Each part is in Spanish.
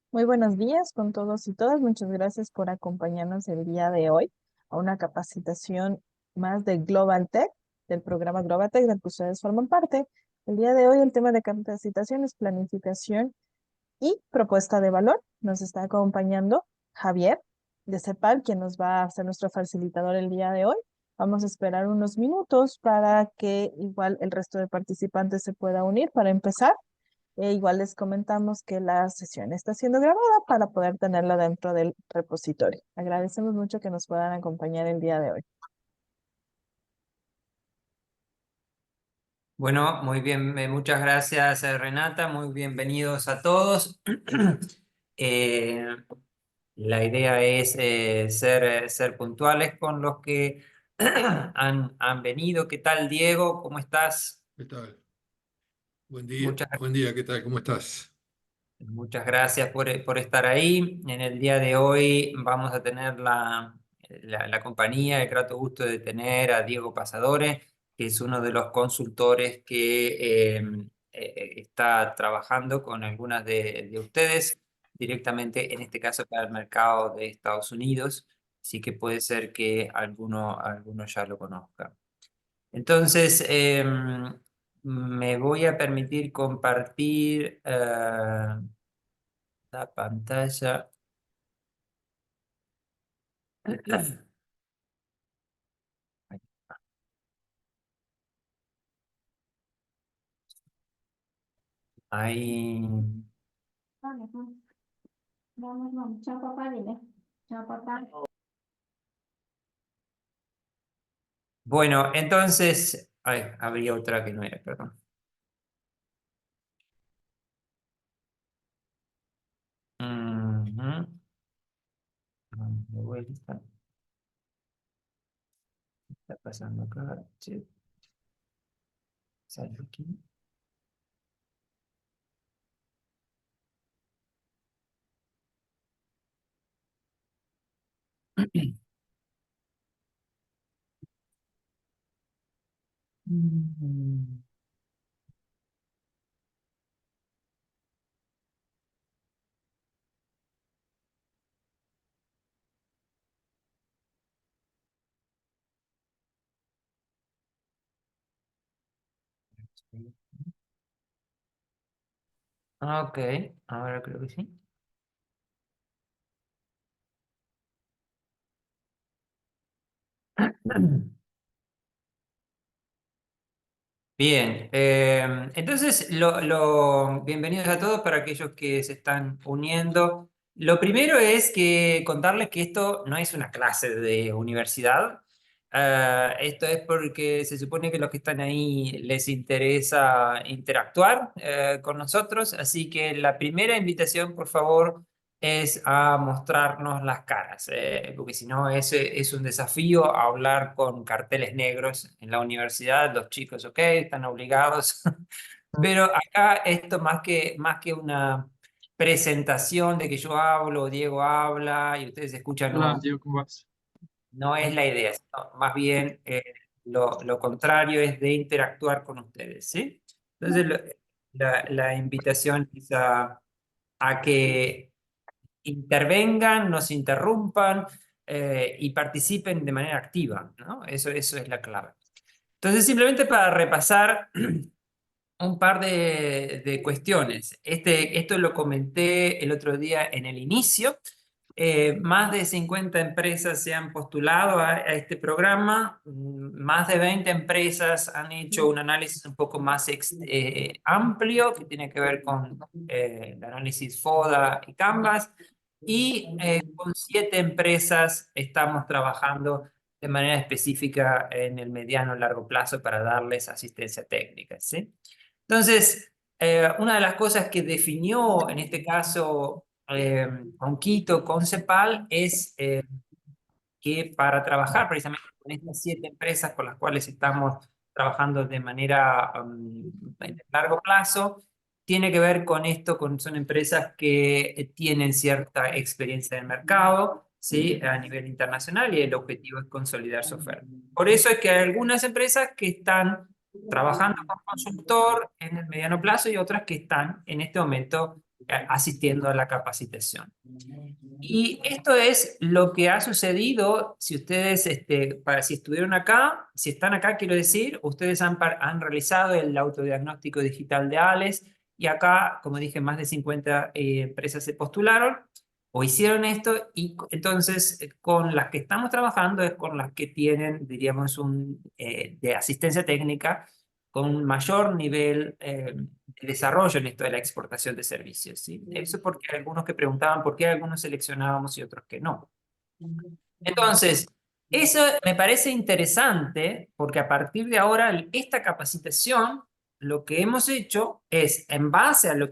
Muy buenos días con todos y todas. Muchas gracias por acompañarnos el día de hoy a una capacitación más de Global Tech, del programa Global Tech del que ustedes forman parte. El día de hoy el tema de capacitación es planificación y propuesta de valor. Nos está acompañando Javier de CEPAL, quien nos va a ser nuestro facilitador el día de hoy. Vamos a esperar unos minutos para que igual el resto de participantes se pueda unir para empezar. Igual les comentamos que la sesión está siendo grabada para poder tenerla dentro del repositorio. Agradecemos mucho que nos puedan acompañar el día de hoy. Bueno, muy bien, muchas gracias Renata, muy bienvenidos a todos. Eh, la idea es ser puntuales con los que han venido. ¿Qué tal, Diego? ¿Cómo estás? ¿Qué tal? Muchas, Buen día, ¿qué tal? ¿Cómo estás? muchas gracias por estar ahí. En el día de hoy vamos a tener la compañía, el grato gusto de tener a Diego Pasadore, que es uno de los consultores que está trabajando con algunas de ustedes directamente, en este caso para el mercado de Estados Unidos, así que puede ser que alguno ya lo conozca. Entonces, me voy a permitir compartir la pantalla. Ahí. Vale, pues, vamos. Chao, papá, dile. Chao, papá. Bueno, entonces, ay, habría otra que no era, perdón. Ujú. Vamos de vuelta. ¿Qué está pasando acá? Sí, salgo aquí. Mm. Ok, ahora creo que sí. Bien, entonces bienvenidos a todos para aquellos que se están uniendo. Lo primero es que contarles que esto no es una clase de universidad. Esto es porque se supone que los que están ahí les interesa interactuar con nosotros, así que la primera invitación, por favor, es a mostrarnos las caras, porque si no es un desafío hablar con carteles negros en la universidad. Los chicos, ok, están obligados, pero acá esto más que una presentación de que yo hablo, Diego habla y ustedes escuchan, Hola, no, Diego, ¿cómo vas? no es la idea, sino más bien lo contrario es de interactuar con ustedes, ¿sí? Entonces la invitación es a que intervengan, nos interrumpan y participen de manera activa, ¿no? Eso es la clave. Entonces, simplemente para repasar un par de cuestiones. Esto lo comenté el otro día en el inicio. Más de 50 empresas se han postulado a este programa. Más de 20 empresas han hecho un análisis un poco más amplio que tiene que ver con el análisis FODA y Canvas. Y con 7 empresas estamos trabajando de manera específica en el mediano y largo plazo para darles asistencia técnica, ¿sí? Entonces, una de las cosas que definió en este caso con Quito, con CEPAL, es que para trabajar precisamente con estas 7 empresas con las cuales estamos trabajando de manera en largo plazo, tiene que ver con esto, son empresas que tienen cierta experiencia de mercado, ¿sí? A nivel internacional, y el objetivo es consolidar su oferta. Por eso es que hay algunas empresas que están trabajando con consultor en el mediano plazo y otras que están en este momento asistiendo a la capacitación. Y esto es lo que ha sucedido, si ustedes, si estuvieron acá, si están acá, quiero decir, ustedes han realizado el autodiagnóstico digital de ALES, y acá, como dije, más de 50 empresas se postularon o hicieron esto, y entonces con las que estamos trabajando es con las que tienen, diríamos, de asistencia técnica con un mayor nivel de desarrollo en esto de la exportación de servicios, ¿sí? Eso porque hay algunos que preguntaban por qué algunos seleccionábamos y otros que no. Entonces, eso me parece interesante porque a partir de ahora esta capacitación, lo que hemos hecho es, en base a lo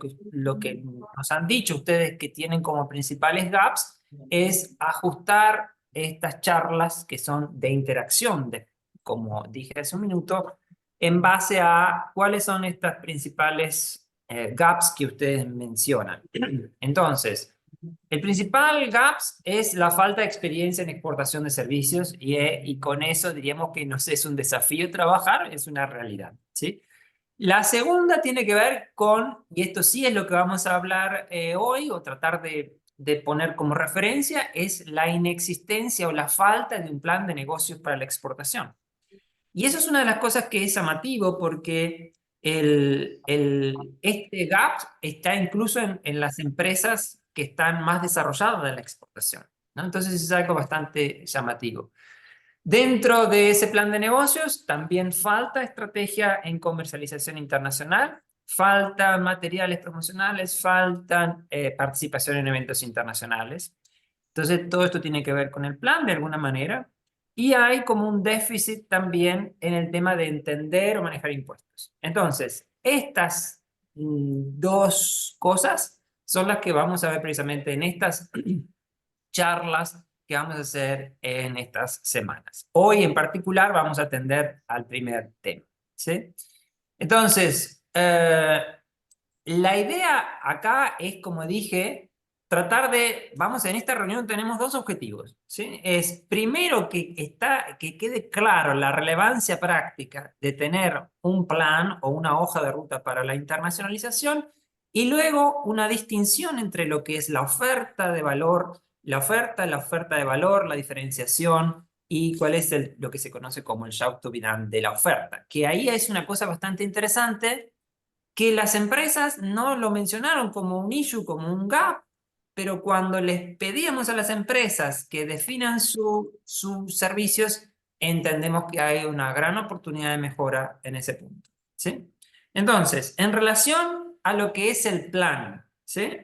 que nos han dicho ustedes que tienen como principales gaps, es ajustar estas charlas que son de interacción, como dije hace un minuto, en base a cuáles son estas principales gaps que ustedes mencionan. Entonces, el principal gaps es la falta de experiencia en exportación de servicios, y con eso diríamos que no es un desafío trabajar, es una realidad, ¿sí? La segunda tiene que ver con, y esto sí es lo que vamos a hablar hoy o tratar de poner como referencia, es la inexistencia o la falta de un plan de negocios para la exportación. Y eso es una de las cosas que es llamativo porque este gap está incluso en las empresas que están más desarrolladas en la exportación, ¿no? Entonces es algo bastante llamativo. Dentro de ese plan de negocios también falta estrategia en comercialización internacional, faltan materiales promocionales, faltan participación en eventos internacionales. Entonces todo esto tiene que ver con el plan de alguna manera. Y hay como un déficit también en el tema de entender o manejar impuestos. Entonces, estas dos cosas son las que vamos a ver precisamente en estas charlas que vamos a hacer en estas semanas. Hoy en particular vamos a atender al primer tema, ¿sí? Entonces, la idea acá es, como dije, tratar de, en esta reunión tenemos 2 objetivos, ¿sí? Es primero que quede claro la relevancia práctica de tener un plan o una hoja de ruta para la internacionalización, y luego una distinción entre lo que es la oferta de valor, la oferta de valor, la diferenciación y cuál es lo que se conoce como el shout to be done de la oferta, que ahí es una cosa bastante interesante que las empresas no lo mencionaron como un issue, como un gap, pero cuando les pedíamos a las empresas que definan sus servicios, entendemos que hay una gran oportunidad de mejora en ese punto, ¿sí? Entonces, en relación a lo que es el plan, ¿sí?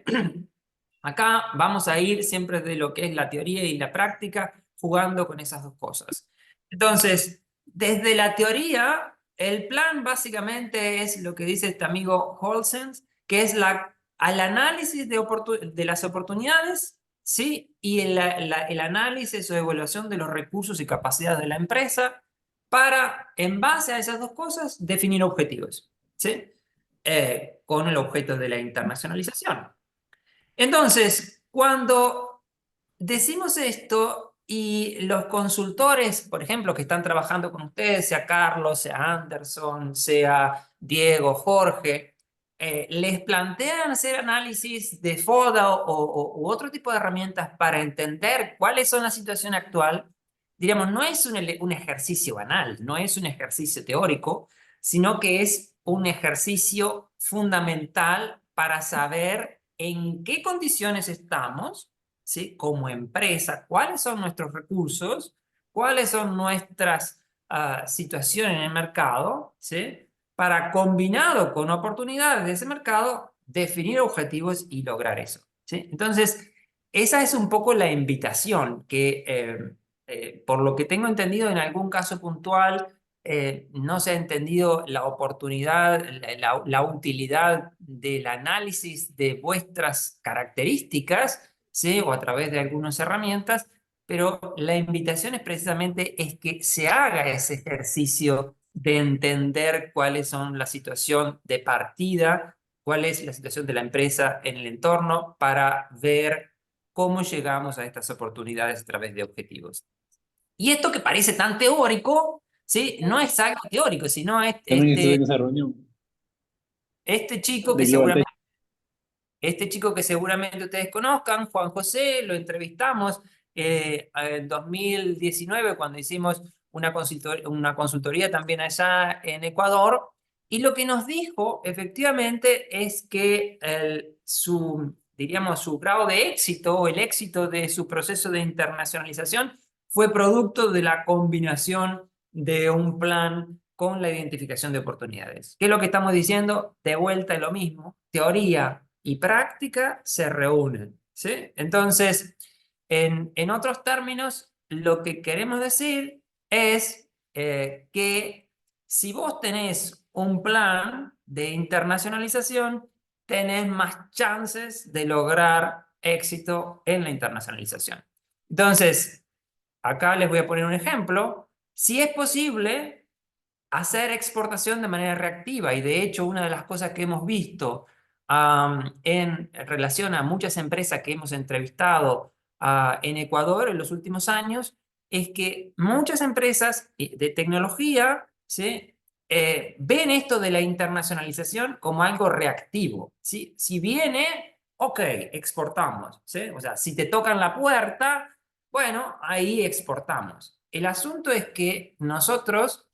Acá vamos a ir siempre de lo que es la teoría y la práctica, jugando con esas dos cosas. Entonces, desde la teoría, el plan básicamente es lo que dice este amigo Holsens, que es al análisis de las oportunidades, ¿sí? Y el análisis o evaluación de los recursos y capacidades de la empresa para, en base a esas dos cosas, definir objetivos, ¿sí? Con el objeto de la internacionalización. Entonces, cuando decimos esto y los consultores, por ejemplo, que están trabajando con ustedes, sea Carlos, sea Anderson, sea Diego, Jorge, les plantean hacer análisis de FODA u otro tipo de herramientas para entender cuál es la situación actual, diríamos, no es un ejercicio banal, no es un ejercicio teórico, sino que es un ejercicio fundamental para saber en qué condiciones estamos, ¿sí? Como empresa, cuáles son nuestros recursos, cuáles son nuestras situaciones en el mercado, ¿sí? Para, combinado con oportunidades de ese mercado, definir objetivos y lograr eso, ¿sí? Entonces, esa es un poco la invitación que, por lo que tengo entendido, en algún caso puntual, no se ha entendido la oportunidad, la utilidad del análisis de vuestras características, ¿sí? O a través de algunas herramientas, pero la invitación es precisamente es que se haga ese ejercicio de entender cuáles son la situación de partida, cuál es la situación de la empresa en el entorno para ver cómo llegamos a estas oportunidades a través de objetivos. Y esto que parece tan teórico, ¿sí? No es algo teórico, sino También estuve en esa reunión este chico de que Global Tech. seguramente Este chico que seguramente ustedes conozcan, Juan José, lo entrevistamos en 2019 cuando hicimos una consultoría también allá en Ecuador. Y lo que nos dijo efectivamente es que diríamos, su grado de éxito o el éxito de su proceso de internacionalización fue producto de la combinación de un plan con la identificación de oportunidades. ¿Qué es lo que estamos diciendo? De vuelta es lo mismo. Teoría y práctica se reúnen, ¿sí? Entonces, en otros términos, lo que queremos decir es que si vos tenés un plan de internacionalización, tenés más chances de lograr éxito en la internacionalización. Entonces, acá les voy a poner un ejemplo. Si es posible hacer exportación de manera reactiva, y de hecho una de las cosas que hemos visto en relación a muchas empresas que hemos entrevistado en Ecuador en los últimos años, es que muchas empresas de tecnología, ¿sí? Ven esto de la internacionalización como algo reactivo, ¿sí? Si viene, ok, exportamos, ¿sí? O sea, si te tocan la puerta, bueno, ahí exportamos. El asunto es que nosotros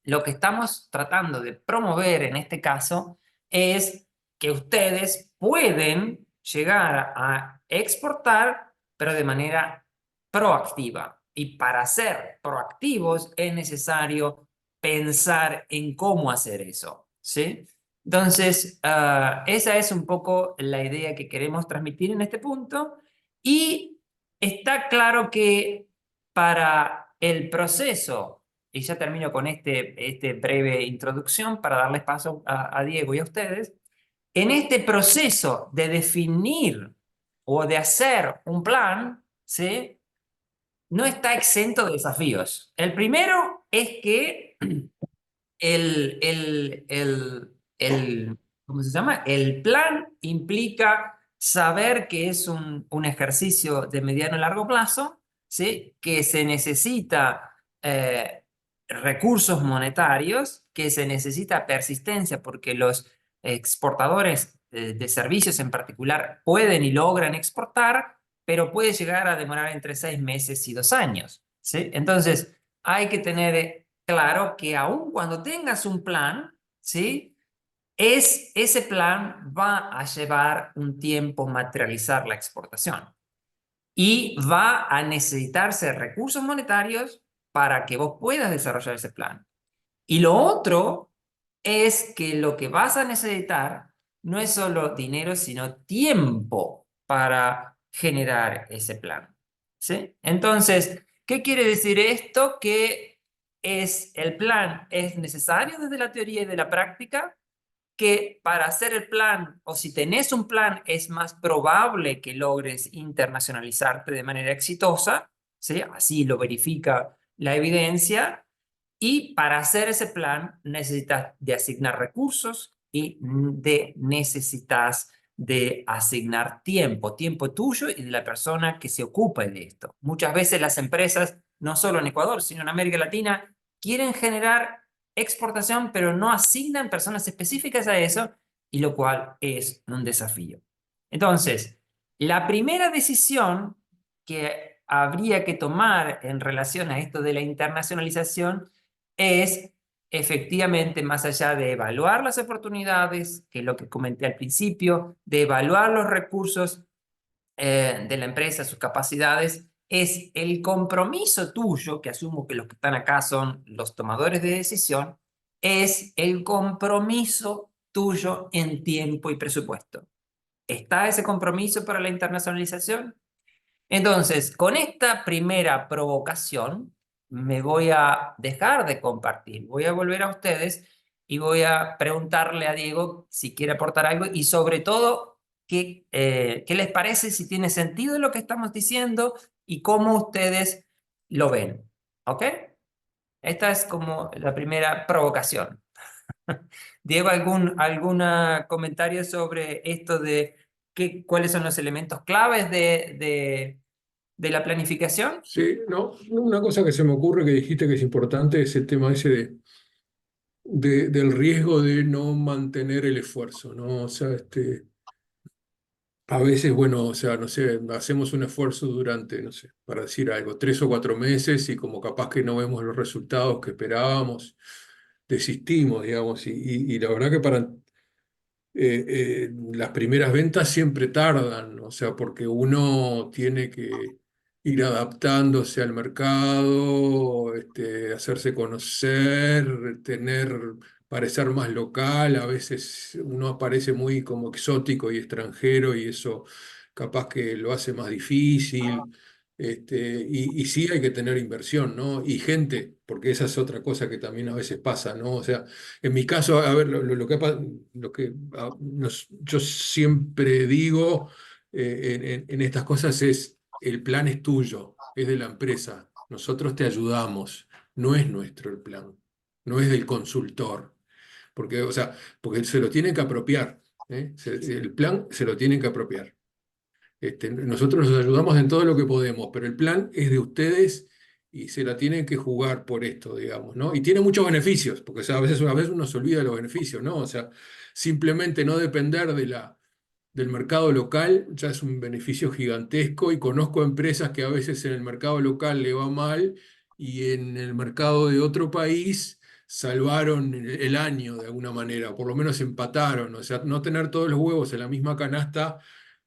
lo que estamos tratando de promover en este caso es que ustedes pueden llegar a exportar, pero de manera proactiva. Y para ser proactivos es necesario pensar en cómo hacer eso, ¿sí? Entonces, esa es un poco la idea que queremos transmitir en este punto. Y está claro que para el proceso, y ya termino con este breve introducción para darles paso a Diego y a ustedes, en este proceso de definir o de hacer un plan, ¿sí? No está exento de desafíos. El primero es que el, el, el, ¿cómo se llama? El plan implica saber que es un ejercicio de mediano y largo plazo, ¿sí? Que se necesita recursos monetarios, que se necesita persistencia porque los exportadores de servicios en particular pueden y logran exportar, pero puede llegar a demorar entre 6 meses y 2 años, ¿sí? Entonces, hay que tener claro que aun cuando tengas un plan, ¿sí? Ese plan va a llevar un tiempo materializar la exportación y va a necesitarse recursos monetarios para que vos puedas desarrollar ese plan. Y lo otro es que lo que vas a necesitar no es solo dinero, sino tiempo para generar ese plan, ¿sí? Entonces, ¿qué quiere decir esto? Que el plan es necesario desde la teoría y de la práctica, que para hacer el plan, o si tenés un plan, es más probable que logres internacionalizarte de manera exitosa, ¿sí? Así lo verifica la evidencia. Y para hacer ese plan necesitas de asignar recursos y necesitas de asignar tiempo, tiempo tuyo y de la persona que se ocupa de esto. Muchas veces las empresas, no solo en Ecuador, sino en América Latina, quieren generar exportación, pero no asignan personas específicas a eso, y lo cual es un desafío. Entonces, la primera decisión que habría que tomar en relación a esto de la internacionalización es efectivamente, más allá de evaluar las oportunidades, que es lo que comenté al principio, de evaluar los recursos de la empresa, sus capacidades, es el compromiso tuyo, que asumo que los que están acá son los tomadores de decisión, es el compromiso tuyo en tiempo y presupuesto. ¿Está ese compromiso para la internacionalización? Entonces, con esta primera provocación, me voy a dejar de compartir. Voy a volver a ustedes y voy a preguntarle a Diego si quiere aportar algo y sobre todo, qué les parece, si tiene sentido lo que estamos diciendo y cómo ustedes lo ven. ¿Ok? Esta es como la primera provocación. Diego, ¿algún comentario sobre esto de cuáles son los elementos claves de la planificación? Sí, no, una cosa que se me ocurre que dijiste que es importante es el tema ese del riesgo de no mantener el esfuerzo, ¿no? O sea, a veces, bueno, o sea, no sé, hacemos un esfuerzo durante, no sé, para decir algo, 3 o 4 meses y como capaz que no vemos los resultados que esperábamos, desistimos, digamos, y la verdad que para las primeras ventas siempre tardan, o sea, porque uno tiene que ir adaptándose al mercado, hacerse conocer, parecer más local, a veces uno parece muy como exótico y extranjero y eso capaz que lo hace más difícil. Y sí hay que tener inversión, ¿no? Y gente, porque esa es otra cosa que también a veces pasa, ¿no? O sea, en mi caso, a ver, lo que yo siempre digo en estas cosas es, el plan es tuyo, es de la empresa, nosotros te ayudamos, no es nuestro el plan, no es del consultor, porque, o sea, porque se lo tienen que apropiar, ¿eh? El plan se lo tienen que apropiar. Nosotros los ayudamos en todo lo que podemos, pero el plan es de ustedes y se la tienen que jugar por esto, digamos, ¿no? Y tiene muchos beneficios, porque o sea, a veces uno se olvida de los beneficios, ¿no? O sea, simplemente no depender del mercado local ya es un beneficio gigantesco y conozco empresas que a veces en el mercado local le va mal y en el mercado de otro país salvaron el año de alguna manera, por lo menos empataron, o sea, no tener todos los huevos en la misma canasta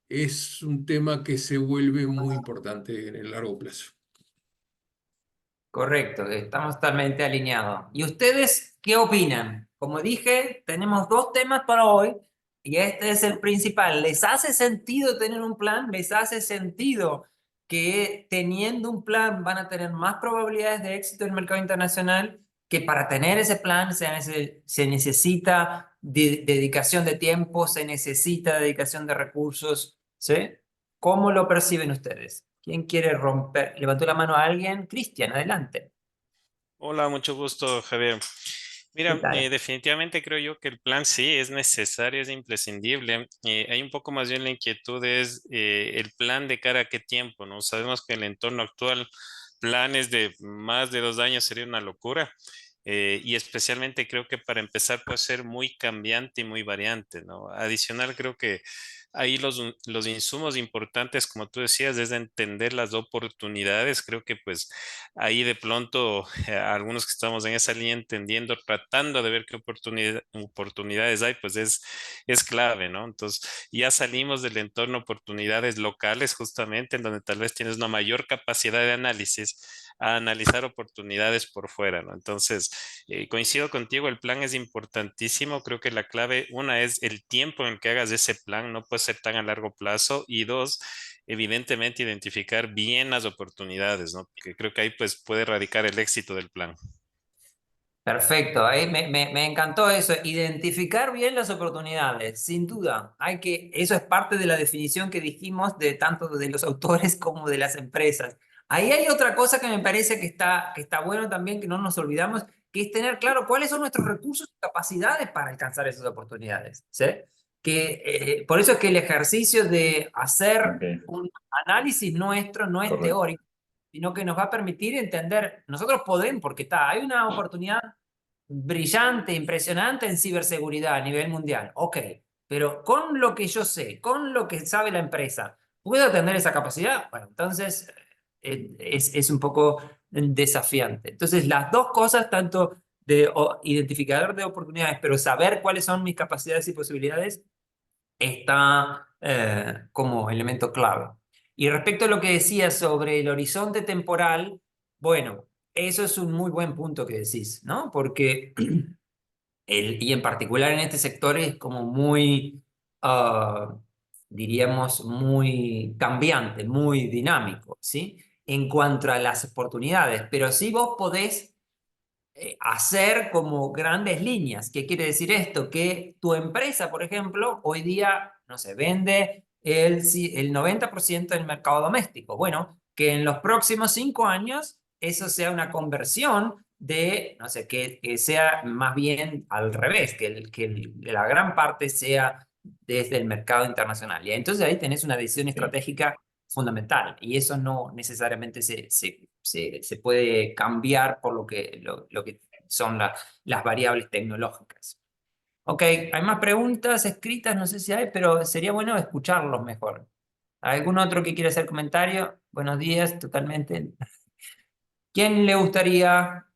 es un tema que se vuelve muy importante en el largo plazo. Correcto, estamos totalmente alineados. ¿Y ustedes qué opinan? Como dije, tenemos dos temas para hoy y este es el principal. ¿Les hace sentido tener un plan? ¿Les hace sentido que teniendo un plan van a tener más probabilidades de éxito en el mercado internacional? Que para tener ese plan se necesita dedicación de tiempo, se necesita dedicación de recursos, ¿sí? ¿Cómo lo perciben ustedes? ¿Quién quiere romper? ¿Levantó la mano a alguien? Cristian, adelante. Hola, mucho gusto, Javier. ¿Qué Mira, tal? definitivamente creo yo que el plan sí es necesario, es imprescindible. Hay un poco más bien la inquietud es el plan de cara a qué tiempo, ¿no? Sabemos que el entorno actual, planes de más de 2 años sería una locura. Y especialmente creo que para empezar puede ser muy cambiante y muy variante, ¿no? Adicional, creo que ahí los insumos importantes, como tú decías, es de entender las oportunidades. Creo que pues ahí de pronto algunos que estamos en esa línea entendiendo, tratando de ver qué oportunidades hay, pues es clave, ¿no? Entonces ya salimos del entorno oportunidades locales justamente en donde tal vez tienes una mayor capacidad de análisis a analizar oportunidades por fuera, ¿no? Entonces, coincido contigo, el plan es importantísimo. Creo que la clave, una, es el tiempo en el que hagas ese plan, no puede ser tan a largo plazo. Y dos, evidentemente, identificar bien las oportunidades, ¿no? Porque creo que ahí pues puede radicar el éxito del plan. Perfecto, ahí me encantó eso, identificar bien las oportunidades, sin duda. Eso es parte de la definición que dijimos de tanto de los autores como de las empresas. Ahí hay otra cosa que me parece que está bueno también, que no nos olvidamos, que es tener claro cuáles son nuestros recursos y capacidades para alcanzar esas oportunidades, ¿sí? Por eso es que el ejercicio de hacer Ok, un análisis nuestro no es correcto. teórico, sino que nos va a permitir entender, nosotros podemos, porque hay una oportunidad brillante, impresionante en ciberseguridad a nivel mundial. Ok, pero con lo que yo sé, con lo que sabe la empresa, ¿puedo tener esa capacidad? Bueno, entonces es un poco desafiante. Entonces, las dos cosas, tanto de identificador de oportunidades, pero saber cuáles son mis capacidades y posibilidades, está como elemento clave. Y respecto a lo que decías sobre el horizonte temporal, bueno, eso es un muy buen punto que decís, ¿no? Porque y en particular en este sector es como muy, diríamos, muy cambiante, muy dinámico, ¿sí? en cuanto a las oportunidades, pero sí vos podés hacer como grandes líneas. ¿Qué quiere decir esto? Que tu empresa, por ejemplo, hoy día, no sé, vende el 90% del mercado doméstico. Bueno, que en los próximos 5 años eso sea una conversión de, no sé, que sea más bien al revés, la gran parte sea desde el mercado internacional. Y entonces ahí tenés una decisión estratégica fundamental y eso no necesariamente se puede cambiar por lo que son las variables tecnológicas. Ok, hay más preguntas escritas, no sé si hay, pero sería bueno escucharlos mejor. ¿Algún otro que quiera hacer comentario? Buenos días, totalmente. ¿Quién le gustaría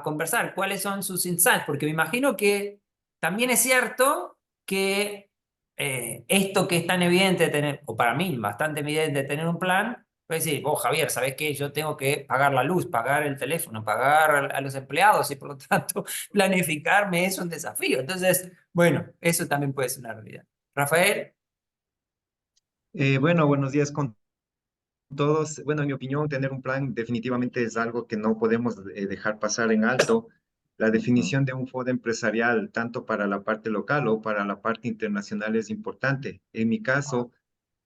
conversar? ¿Cuáles son sus insights? Porque me imagino que también es cierto que esto que es tan evidente de tener, o para mí bastante evidente de tener un plan, puede decir, vos Javier, ¿sabés qué? Yo tengo que pagar la luz, pagar el teléfono, pagar a los empleados y por lo tanto planificarme es un desafío. Entonces, bueno, eso también puede ser una realidad. Rafael. Bueno, buenos días con todos. Bueno, en mi opinión, tener un plan definitivamente es algo que no podemos dejar pasar en alto. La definición de un FOD empresarial, tanto para la parte local o para la parte internacional, es importante. En mi caso,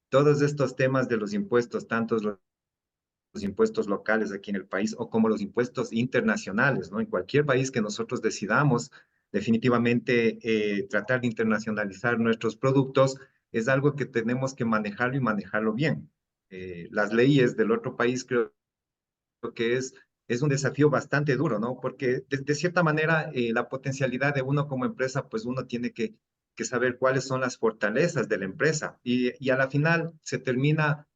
todos estos temas de los impuestos, tanto los impuestos locales aquí en el país o como los impuestos internacionales, ¿no? En cualquier país que nosotros decidamos, definitivamente tratar de internacionalizar nuestros productos es algo que tenemos que manejarlo y manejarlo bien. Las leyes del otro país creo que es un desafío bastante duro, ¿no? Porque de cierta manera la potencialidad de uno como empresa, pues uno tiene que saber cuáles son las fortalezas de la empresa y a la final se termina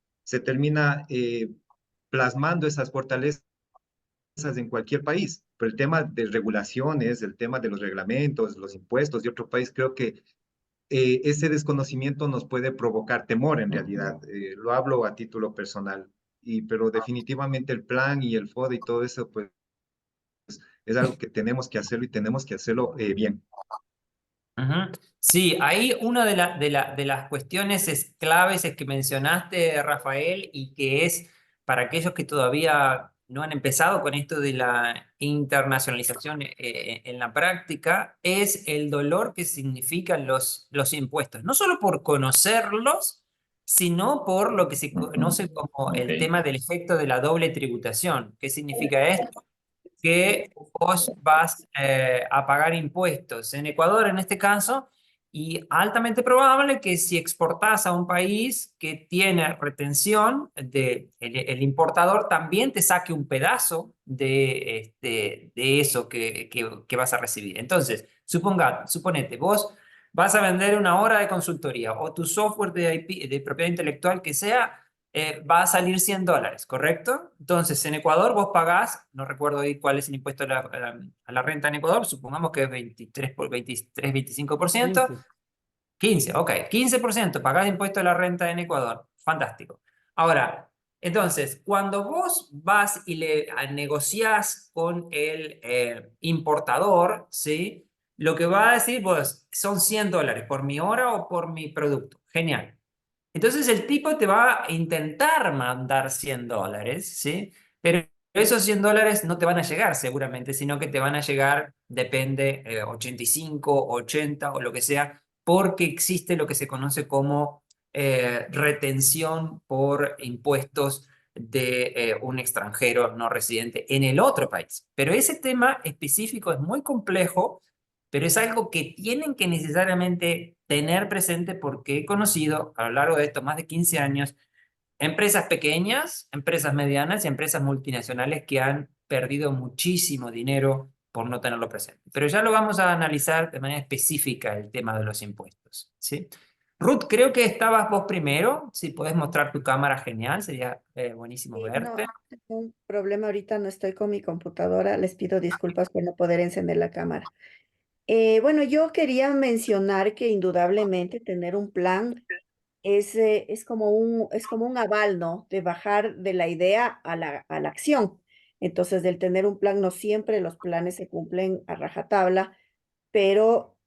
plasmando esas fortalezas en cualquier país. Pero el tema de regulaciones, el tema de los reglamentos, los impuestos de otro país, creo que ese desconocimiento nos puede provocar temor en realidad. Lo hablo a título personal, pero definitivamente el plan y el FOD y todo eso, pues es algo que tenemos que hacerlo y tenemos que hacerlo bien. Ujú. Sí, ahí una de las cuestiones claves es que mencionaste, Rafael, y que es para aquellos que todavía no han empezado con esto de la internacionalización en la práctica, es el dolor que significan los impuestos. No solo por conocerlos, sino por lo que se conoce como el tema del efecto de la doble tributación. ¿Qué significa esto? Que vos vas a pagar impuestos en Ecuador en este caso, y altamente probable que si exportás a un país que tiene retención, el importador también te saque un pedazo de eso que vas a recibir. Entonces, suponete, vos vas a vender una hora de consultoría o tu software de IP, de propiedad intelectual que sea, va a salir $100, ¿correcto? Entonces, en Ecuador vos pagás, no recuerdo ahí cuál es el impuesto a la renta en Ecuador, supongamos que es 25%. 15, ok, 15% pagás impuesto a la renta en Ecuador. Fantástico. Ahora, entonces, cuando vos vas y negociás con el importador, ¿sí? Lo que va a decir, pues, son $100 por mi hora o por mi producto. Genial. Entonces el tipo te va a intentar mandar $100, ¿sí? Pero esos $100 no te van a llegar seguramente, sino que te van a llegar, depende, 85, 80 o lo que sea, porque existe lo que se conoce como retención por impuestos de un extranjero no residente en el otro país. Pero ese tema específico es muy complejo, pero es algo que tienen que necesariamente tener presente porque he conocido a lo largo de estos más de 15 años empresas pequeñas, empresas medianas y empresas multinacionales que han perdido muchísimo dinero por no tenerlo presente. Pero ya lo vamos a analizar de manera específica el tema de los impuestos, ¿sí? Ruth, creo que estabas vos primero. Si podés mostrar tu cámara, genial, sería buenísimo Sí, no, verte. tengo un problema ahorita, no estoy con mi computadora, les pido disculpas por no poder encender la cámara. Bueno, yo quería mencionar que indudablemente tener un plan es como un aval, ¿no? De bajar de la idea a la acción. Entonces, del tener un plan, no siempre los planes se cumplen a rajatabla, pero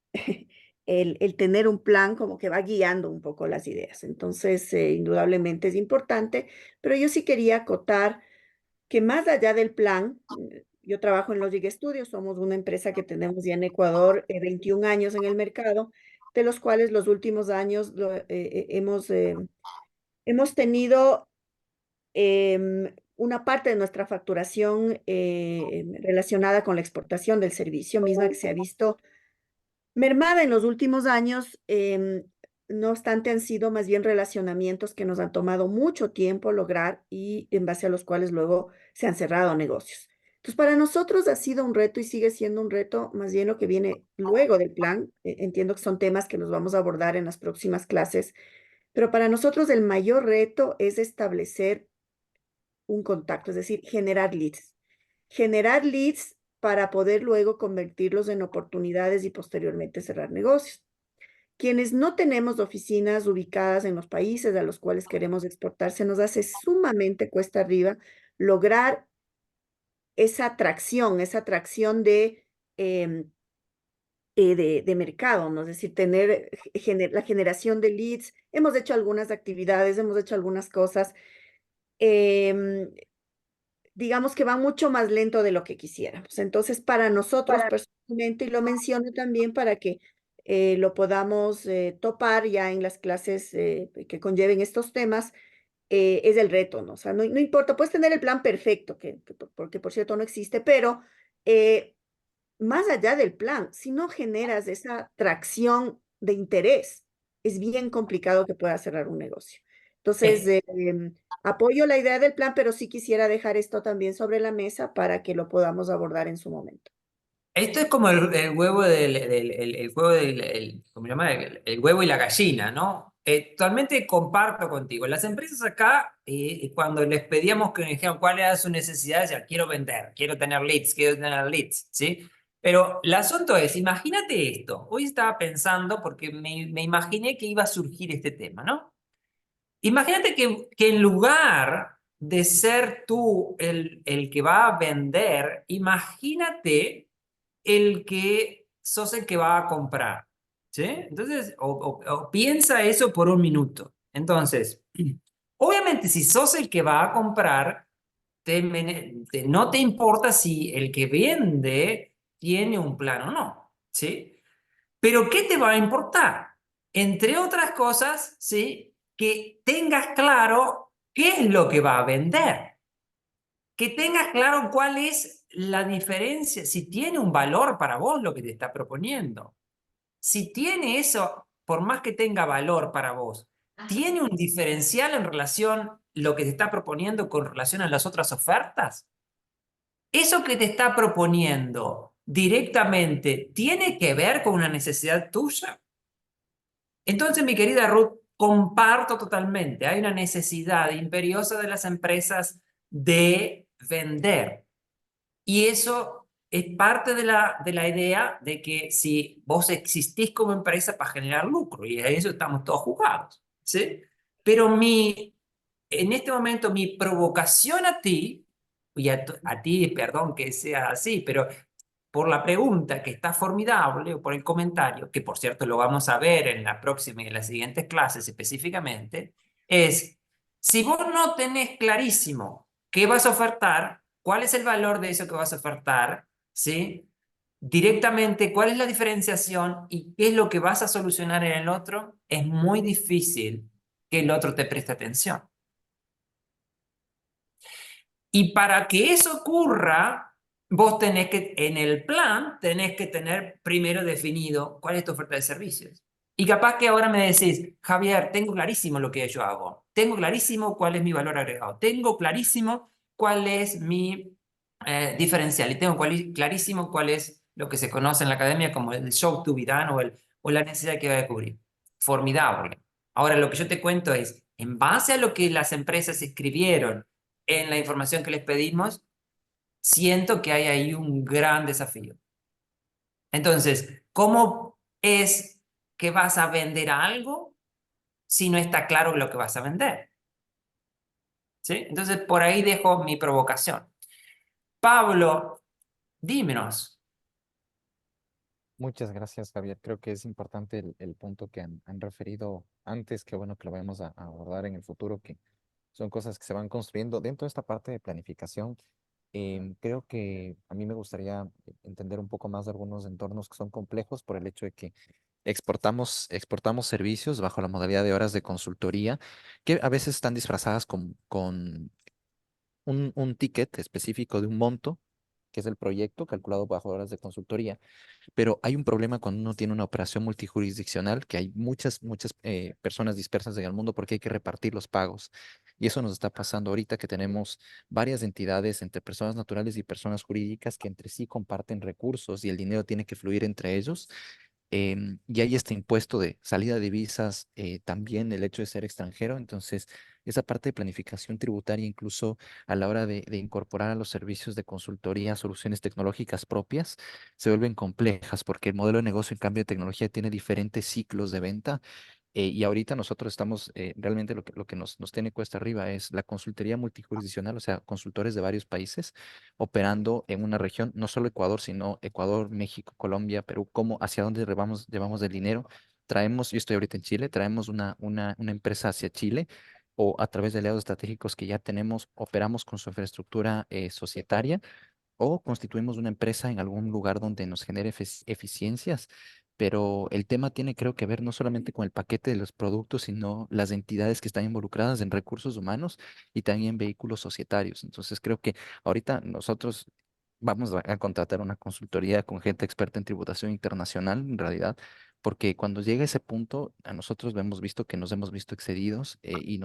el tener un plan como que va guiando un poco las ideas. Entonces, indudablemente es importante, pero yo sí quería acotar que más allá del plan, yo trabajo en Logic Studios, somos una empresa que tenemos ya en Ecuador 21 años en el mercado, de los cuales los últimos años hemos tenido una parte de nuestra facturación relacionada con la exportación del servicio, misma que se ha visto mermada en los últimos años. No obstante, han sido más bien relacionamientos que nos han tomado mucho tiempo lograr y en base a los cuales luego se han cerrado negocios. Entonces, para nosotros ha sido un reto y sigue siendo un reto, más bien lo que viene luego del plan. Entiendo que son temas que nos vamos a abordar en las próximas clases, pero para nosotros el mayor reto es establecer un contacto, es decir, generar leads. Generar leads para poder luego convertirlos en oportunidades y posteriormente cerrar negocios. Quienes no tenemos oficinas ubicadas en los países a los cuales queremos exportar, se nos hace sumamente cuesta arriba lograr esa atracción de mercado, ¿no? Es decir, tener la generación de leads. Hemos hecho algunas actividades, hemos hecho algunas cosas. em, digamos que va mucho más lento de lo que quisiéramos. Entonces, para nosotros personalmente, y lo menciono también para que lo podamos topar ya en las clases que conlleven estos temas, es el reto, ¿no? O sea, no importa, puedes tener el plan perfecto, porque por cierto no existe, pero eh, más allá del plan, si no generas esa tracción de interés, es bien complicado que puedas cerrar un negocio. Entonces, Eh, apoyo la idea del plan, pero sí quisiera dejar esto también sobre la mesa para que lo podamos abordar en su momento. Esto es como el huevo el juego ¿cómo se llama? El huevo y la gallina, ¿no? Totalmente comparto contigo. Las empresas acá, cuando les pedíamos que nos dijeran cuál era su necesidad, decían, quiero vender, quiero tener leads, ¿sí? Pero el asunto es, imagínate esto. Hoy estaba pensando, porque me imaginé que iba a surgir este tema, ¿no? Imagínate que en lugar de ser tú el que va a vender, imagínate el que sos el que va a comprar, ¿sí? Entonces, o piensa eso por un minuto. Entonces, obviamente si sos el que va a comprar, no te importa si el que vende tiene un plan o no, ¿sí? Pero ¿qué te va a importar? Entre otras cosas, ¿sí? Que tengas claro qué es lo que va a vender, que tengas claro cuál es la diferencia, si tiene un valor para vos lo que te está proponiendo. Si tiene eso, por más que tenga valor para vos, ¿tiene un diferencial en relación lo que te está proponiendo con relación a las otras ofertas? ¿Eso que te está proponiendo directamente tiene que ver con una necesidad tuya? Entonces, mi querida Ruth, comparto totalmente. Hay una necesidad imperiosa de las empresas de vender. Y eso es parte de la idea de que si vos existís como empresa para generar lucro, y a eso estamos todos jugados, ¿sí? Pero en este momento mi provocación a ti, y a ti, perdón que sea así, pero por la pregunta que está formidable o por el comentario, que por cierto lo vamos a ver en la próxima y en las siguientes clases específicamente, es si vos no tenés clarísimo qué vas a ofertar, cuál es el valor de eso que vas a ofertar, ¿sí? Directamente, cuál es la diferenciación y qué es lo que vas a solucionar en el otro, es muy difícil que el otro te preste atención. Y para que eso ocurra, vos tenés que, en el plan, tenés que tener primero definido cuál es tu oferta de servicios. Y capaz que ahora me decís, Javier, tengo clarísimo lo que yo hago, tengo clarísimo cuál es mi valor agregado, tengo clarísimo cuál es mi diferencial y tengo clarísimo cuál es lo que se conoce en la academia como el show to be done o la necesidad que va a cubrir. Formidable. Ahora lo que yo te cuento es, en base a lo que las empresas escribieron en la información que les pedimos, siento que hay ahí un gran desafío. Entonces, ¿cómo es que vas a vender algo si no está claro lo que vas a vender? ¿Sí? Entonces, por ahí dejo mi provocación. Pablo, dímenos. Muchas gracias, Javier. Creo que es importante el punto que han referido antes, que bueno que lo vamos a abordar en el futuro, que son cosas que se van construyendo dentro de esta parte de planificación. Creo que a mí me gustaría entender un poco más de algunos entornos que son complejos por el hecho de que exportamos servicios bajo la modalidad de horas de consultoría que a veces están disfrazadas con un ticket específico de un monto, que es el proyecto calculado bajo horas de consultoría. Pero hay un problema cuando uno tiene una operación multijurisdiccional, que hay muchas personas dispersas en el mundo porque hay que repartir los pagos. Y eso nos está pasando ahorita que tenemos varias entidades entre personas naturales y personas jurídicas que entre sí comparten recursos y el dinero tiene que fluir entre ellos. Y hay este impuesto de salida de visas, también el hecho de ser extranjero. Entonces, esa parte de planificación tributaria, incluso a la hora de incorporar a los servicios de consultoría soluciones tecnológicas propias, se vuelven complejas porque el modelo de negocio en cambio de tecnología tiene diferentes ciclos de venta. Y ahorita nosotros estamos, realmente lo que nos tiene cuesta arriba es la consultoría multijurisdiccional, o sea, consultores de varios países operando en una región, no solo Ecuador, sino Ecuador, México, Colombia, Perú, cómo, hacia dónde llevamos el dinero. Traemos, yo estoy ahorita en Chile, traemos una empresa hacia Chile o a través de aliados estratégicos que ya tenemos, operamos con su infraestructura societaria o constituimos una empresa en algún lugar donde nos genere eficiencias, pero el tema tiene creo que ver no solamente con el paquete de los productos, sino las entidades que están involucradas en recursos humanos y también vehículos societarios. Entonces creo que ahorita nosotros vamos a contratar una consultoría con gente experta en tributación internacional, en realidad. Porque cuando llega ese punto, a nosotros hemos visto que nos hemos visto excedidos y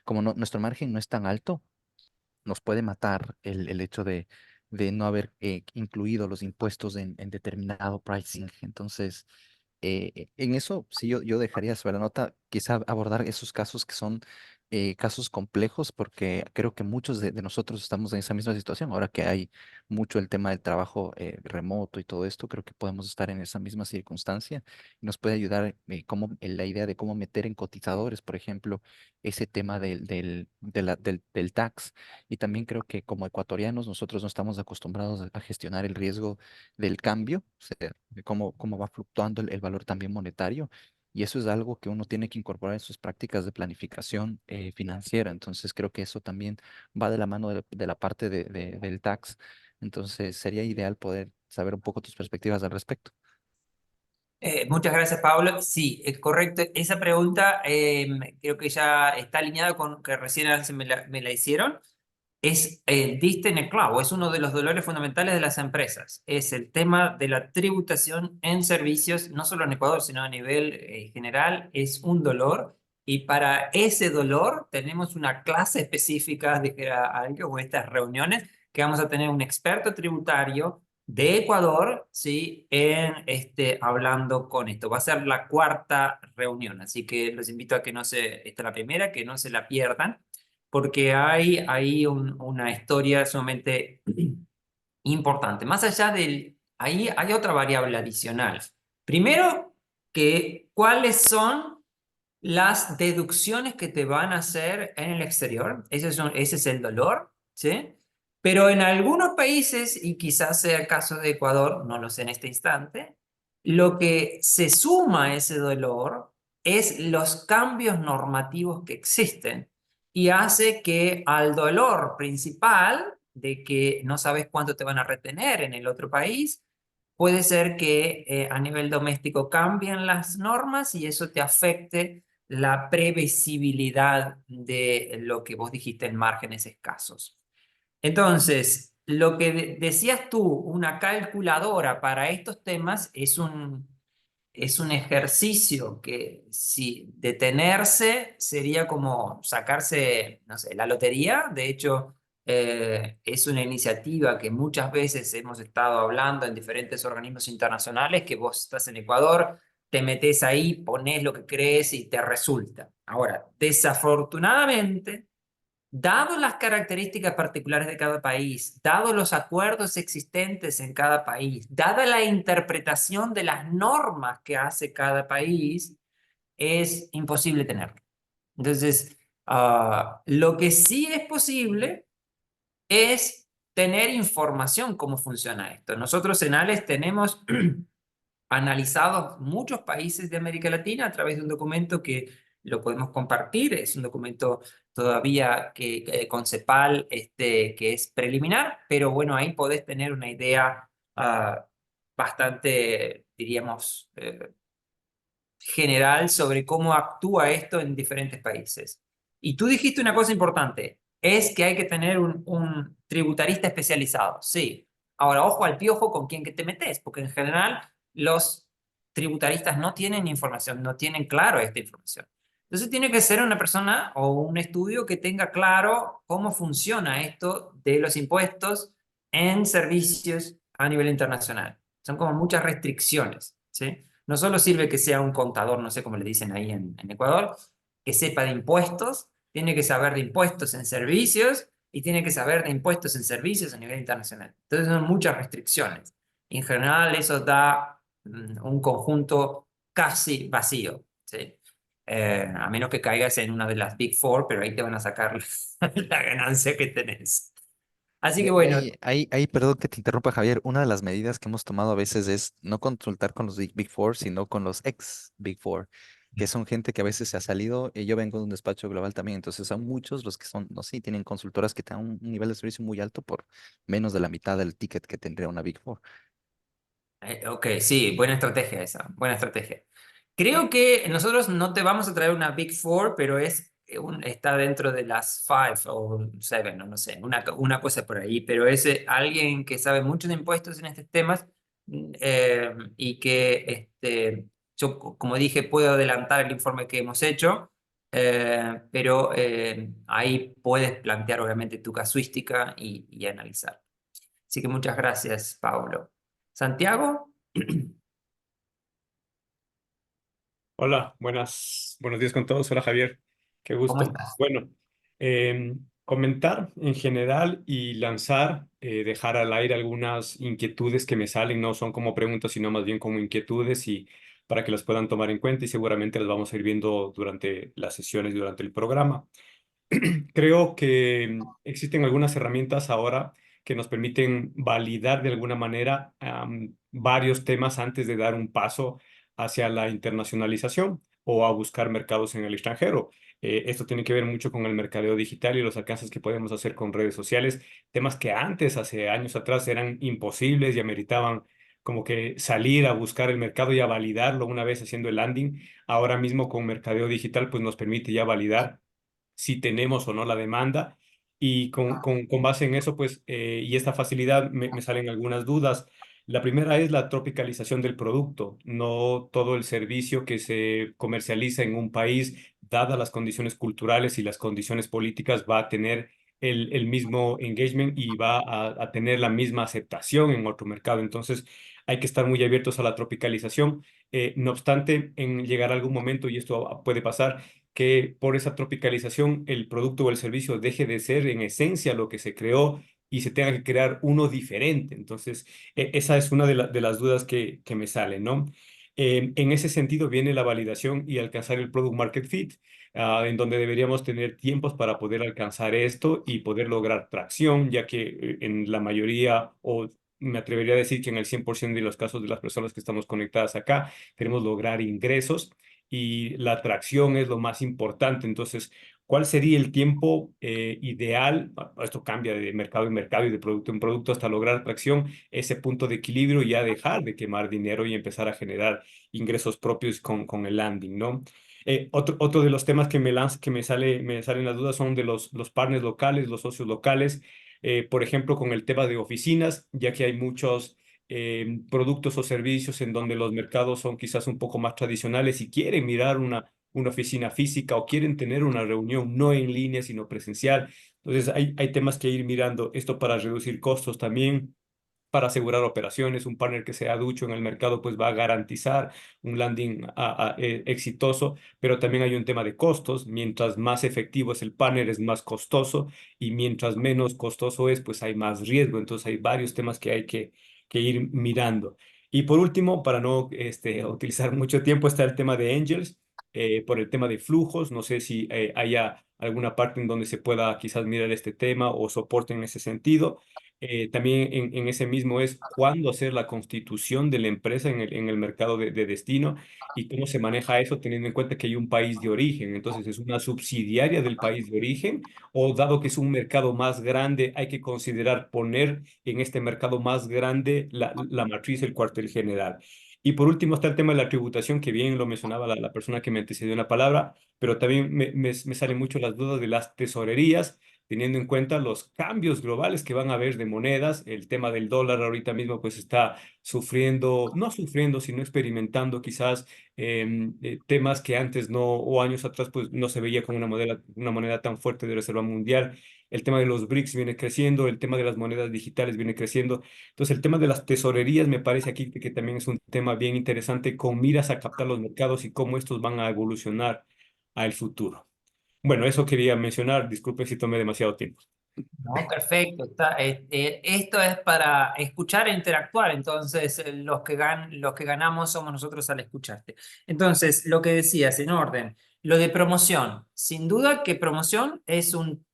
como nuestro margen no es tan alto, nos puede matar el hecho de no haber incluido los impuestos en determinado pricing. Entonces, en eso sí yo dejaría sobre la nota, quizá abordar esos casos que son casos complejos, porque creo que muchos de nosotros estamos en esa misma situación. Ahora que hay mucho el tema del trabajo remoto y todo esto, creo que podemos estar en esa misma circunstancia y nos puede ayudar la idea de cómo meter en cotizadores, por ejemplo, ese tema del tax. Y también creo que como ecuatorianos nosotros no estamos acostumbrados a gestionar el riesgo del cambio, o sea, de cómo va fluctuando el valor también monetario. Y eso es algo que uno tiene que incorporar en sus prácticas de planificación financiera. Entonces creo que eso también va de la mano de la parte del tax. Entonces sería ideal poder saber un poco tus perspectivas al respecto. Muchas gracias, Pablo. Sí, es correcto. Esa pregunta creo que ya está alineada con que recién me la hicieron. Diste en el clavo, es uno de los dolores fundamentales de las empresas. Es el tema de la tributación en servicios, no solo en Ecuador, sino a nivel general, es un dolor. Y para ese dolor tenemos una clase específica, dijera algo, o estas reuniones, que vamos a tener un experto tributario de Ecuador, ¿sí? Hablando con esto. Va a ser la cuarta reunión, así que los invito a que esta es la primera, que no se la pierdan porque hay ahí una historia sumamente importante. Más allá ahí hay otra variable adicional. Primero, ¿cuáles son las deducciones que te van a hacer en el exterior? Ese es el dolor, ¿sí? Pero en algunos países, y quizás sea el caso de Ecuador, no lo sé en este instante, lo que se suma a ese dolor es los cambios normativos que existen y hace que al dolor principal de que no sabes cuánto te van a retener en el otro país, puede ser que a nivel doméstico cambien las normas y eso te afecte la previsibilidad de lo que vos dijiste en márgenes escasos. Entonces, lo que decías tú, una calculadora para estos temas es un ejercicio que si detenerse sería como sacarse, no sé, la lotería. De hecho, es una iniciativa que muchas veces hemos estado hablando en diferentes organismos internacionales, que vos estás en Ecuador, te metes ahí, pones lo que crees y te resulta. Ahora, desafortunadamente, dado las características particulares de cada país, dado los acuerdos existentes en cada país, dada la interpretación de las normas que hace cada país, es imposible tenerlo. Entonces, lo que sí es posible es tener información cómo funciona esto. Nosotros en ALES tenemos analizado muchos países de América Latina a través de un documento que lo podemos compartir. Es un documento todavía con CEPAL que es preliminar, pero bueno, ahí podés tener una idea bastante, diríamos, general sobre cómo actúa esto en diferentes países. Y tú dijiste una cosa importante, es que hay que tener un tributarista especializado, sí. Ahora, ojo al piojo con quién que te metes, porque en general los tributaristas no tienen información, no tienen claro esta información. Entonces tiene que ser una persona o un estudio que tenga claro cómo funciona esto de los impuestos en servicios a nivel internacional. Son como muchas restricciones, ¿sí? No solo sirve que sea un contador, no sé cómo le dicen ahí en Ecuador, que sepa de impuestos, tiene que saber de impuestos en servicios y tiene que saber de impuestos en servicios a nivel internacional. Entonces son muchas restricciones. Y en general eso da un conjunto casi vacío, ¿sí? A menos que caigas en una de las Big Four, pero ahí te van a sacar la ganancia que tenés. Así que bueno, Perdón que te interrumpa, Javier. Una de las medidas que hemos tomado a veces es no consultar con los Big Four, sino con los ex Big Four, que son gente que a veces se ha salido. Y yo vengo de un despacho global también, entonces son muchos los que son, no sé, tienen consultoras que te dan un nivel de servicio muy alto por menos de la mitad del ticket que tendría una Big Four. Ok, sí, buena estrategia esa, buena estrategia. Creo que nosotros no te vamos a traer una Big Four, pero está dentro de las Five o Seven, o no sé, una cosa por ahí, pero es alguien que sabe mucho de impuestos en estos temas y que, yo, como dije, puedo adelantar el informe que hemos hecho, pero ahí puedes plantear obviamente tu casuística y analizar. Así que muchas gracias, Pablo. Santiago, Hola, buenos días con todos. Hola Javier, qué ¿cómo gusto. estás? Bueno, comentar en general y lanzar, dejar al aire algunas inquietudes que me salen, no son como preguntas, sino más bien como inquietudes y para que las puedan tomar en cuenta y seguramente las vamos a ir viendo durante las sesiones, durante el programa. Creo que existen algunas herramientas ahora que nos permiten validar de alguna manera varios temas antes de dar un paso hacia la internacionalización o a buscar mercados en el extranjero. Esto tiene que ver mucho con el mercadeo digital y los alcances que podemos hacer con redes sociales, temas que antes, hace años atrás, eran imposibles y ameritaban como que salir a buscar el mercado y a validarlo una vez haciendo el landing. Ahora mismo con mercadeo digital, pues nos permite ya validar si tenemos o no la demanda. Y con base en eso, pues, y esta facilidad, me salen algunas dudas. La primera es la tropicalización del producto. No todo el servicio que se comercializa en un país, dadas las condiciones culturales y las condiciones políticas, va a tener el mismo engagement y va a tener la misma aceptación en otro mercado. Entonces, hay que estar muy abiertos a la tropicalización. No obstante, en llegar a algún momento, y esto puede pasar, que por esa tropicalización el producto o el servicio deje de ser en esencia lo que se creó y se tenga que crear uno diferente. Entonces, esa es una de las dudas que me salen, ¿no? En ese sentido viene la validación y alcanzar el product market fit, en donde deberíamos tener tiempos para poder alcanzar esto y poder lograr tracción, ya que en la mayoría, o me atrevería a decir que en el 100% de los casos de las personas que estamos conectadas acá, queremos lograr ingresos y la atracción es lo más importante. Entonces, ¿cuál sería el tiempo ideal? Esto cambia de mercado en mercado y de producto en producto hasta lograr atracción, ese punto de equilibrio y ya dejar de quemar dinero y empezar a generar ingresos propios con el landing, ¿no? Otro de los temas que me salen las dudas son de los partners locales, los socios locales. Por ejemplo, con el tema de oficinas, ya que hay muchos productos o servicios en donde los mercados son quizás un poco más tradicionales y quieren mirar una oficina física o quieren tener una reunión no en línea, sino presencial. Entonces, hay temas que ir mirando esto para reducir costos también, para asegurar operaciones. Un partner que sea ducho en el mercado pues va a garantizar un landing exitoso, pero también hay un tema de costos. Mientras más efectivo es el partner, es más costoso, y mientras menos costoso es, pues hay más riesgo. Entonces hay varios temas que hay que ir mirando. Y por último, para no utilizar mucho tiempo, está el tema de Angels, por el tema de flujos. No sé si haya alguna parte en donde se pueda quizás mirar este tema o soporte en ese sentido. También en ese mismo es cuándo hacer la constitución de la empresa en el mercado de destino y cómo se maneja eso teniendo en cuenta que hay un país de origen. Entonces, ¿es una subsidiaria del país de origen o dado que es un mercado más grande, hay que considerar poner en este mercado más grande la matriz, el cuartel general? Y por último está el tema de la tributación, que bien lo mencionaba la persona que me antecedió en la palabra, pero también me salen mucho las dudas de las tesorerías, teniendo en cuenta los cambios globales que van a haber de monedas. El tema del dólar ahorita mismo pues está sufriendo, no sufriendo, sino experimentando quizás temas que antes no, o años atrás pues no se veía como una moneda tan fuerte de reserva mundial. El tema de los BRICS viene creciendo, el tema de las monedas digitales viene creciendo. Entonces, el tema de las tesorerías me parece aquí que también es un tema bien interesante con miras a captar los mercados y cómo estos van a evolucionar al futuro. Bueno, eso quería mencionar. Disculpe si tomé demasiado tiempo. No, perfecto. Esto es para escuchar e interactuar. Entonces, los que ganamos somos nosotros al escucharte. Entonces, lo que decías, en orden, lo de promoción. Sin duda que promoción es un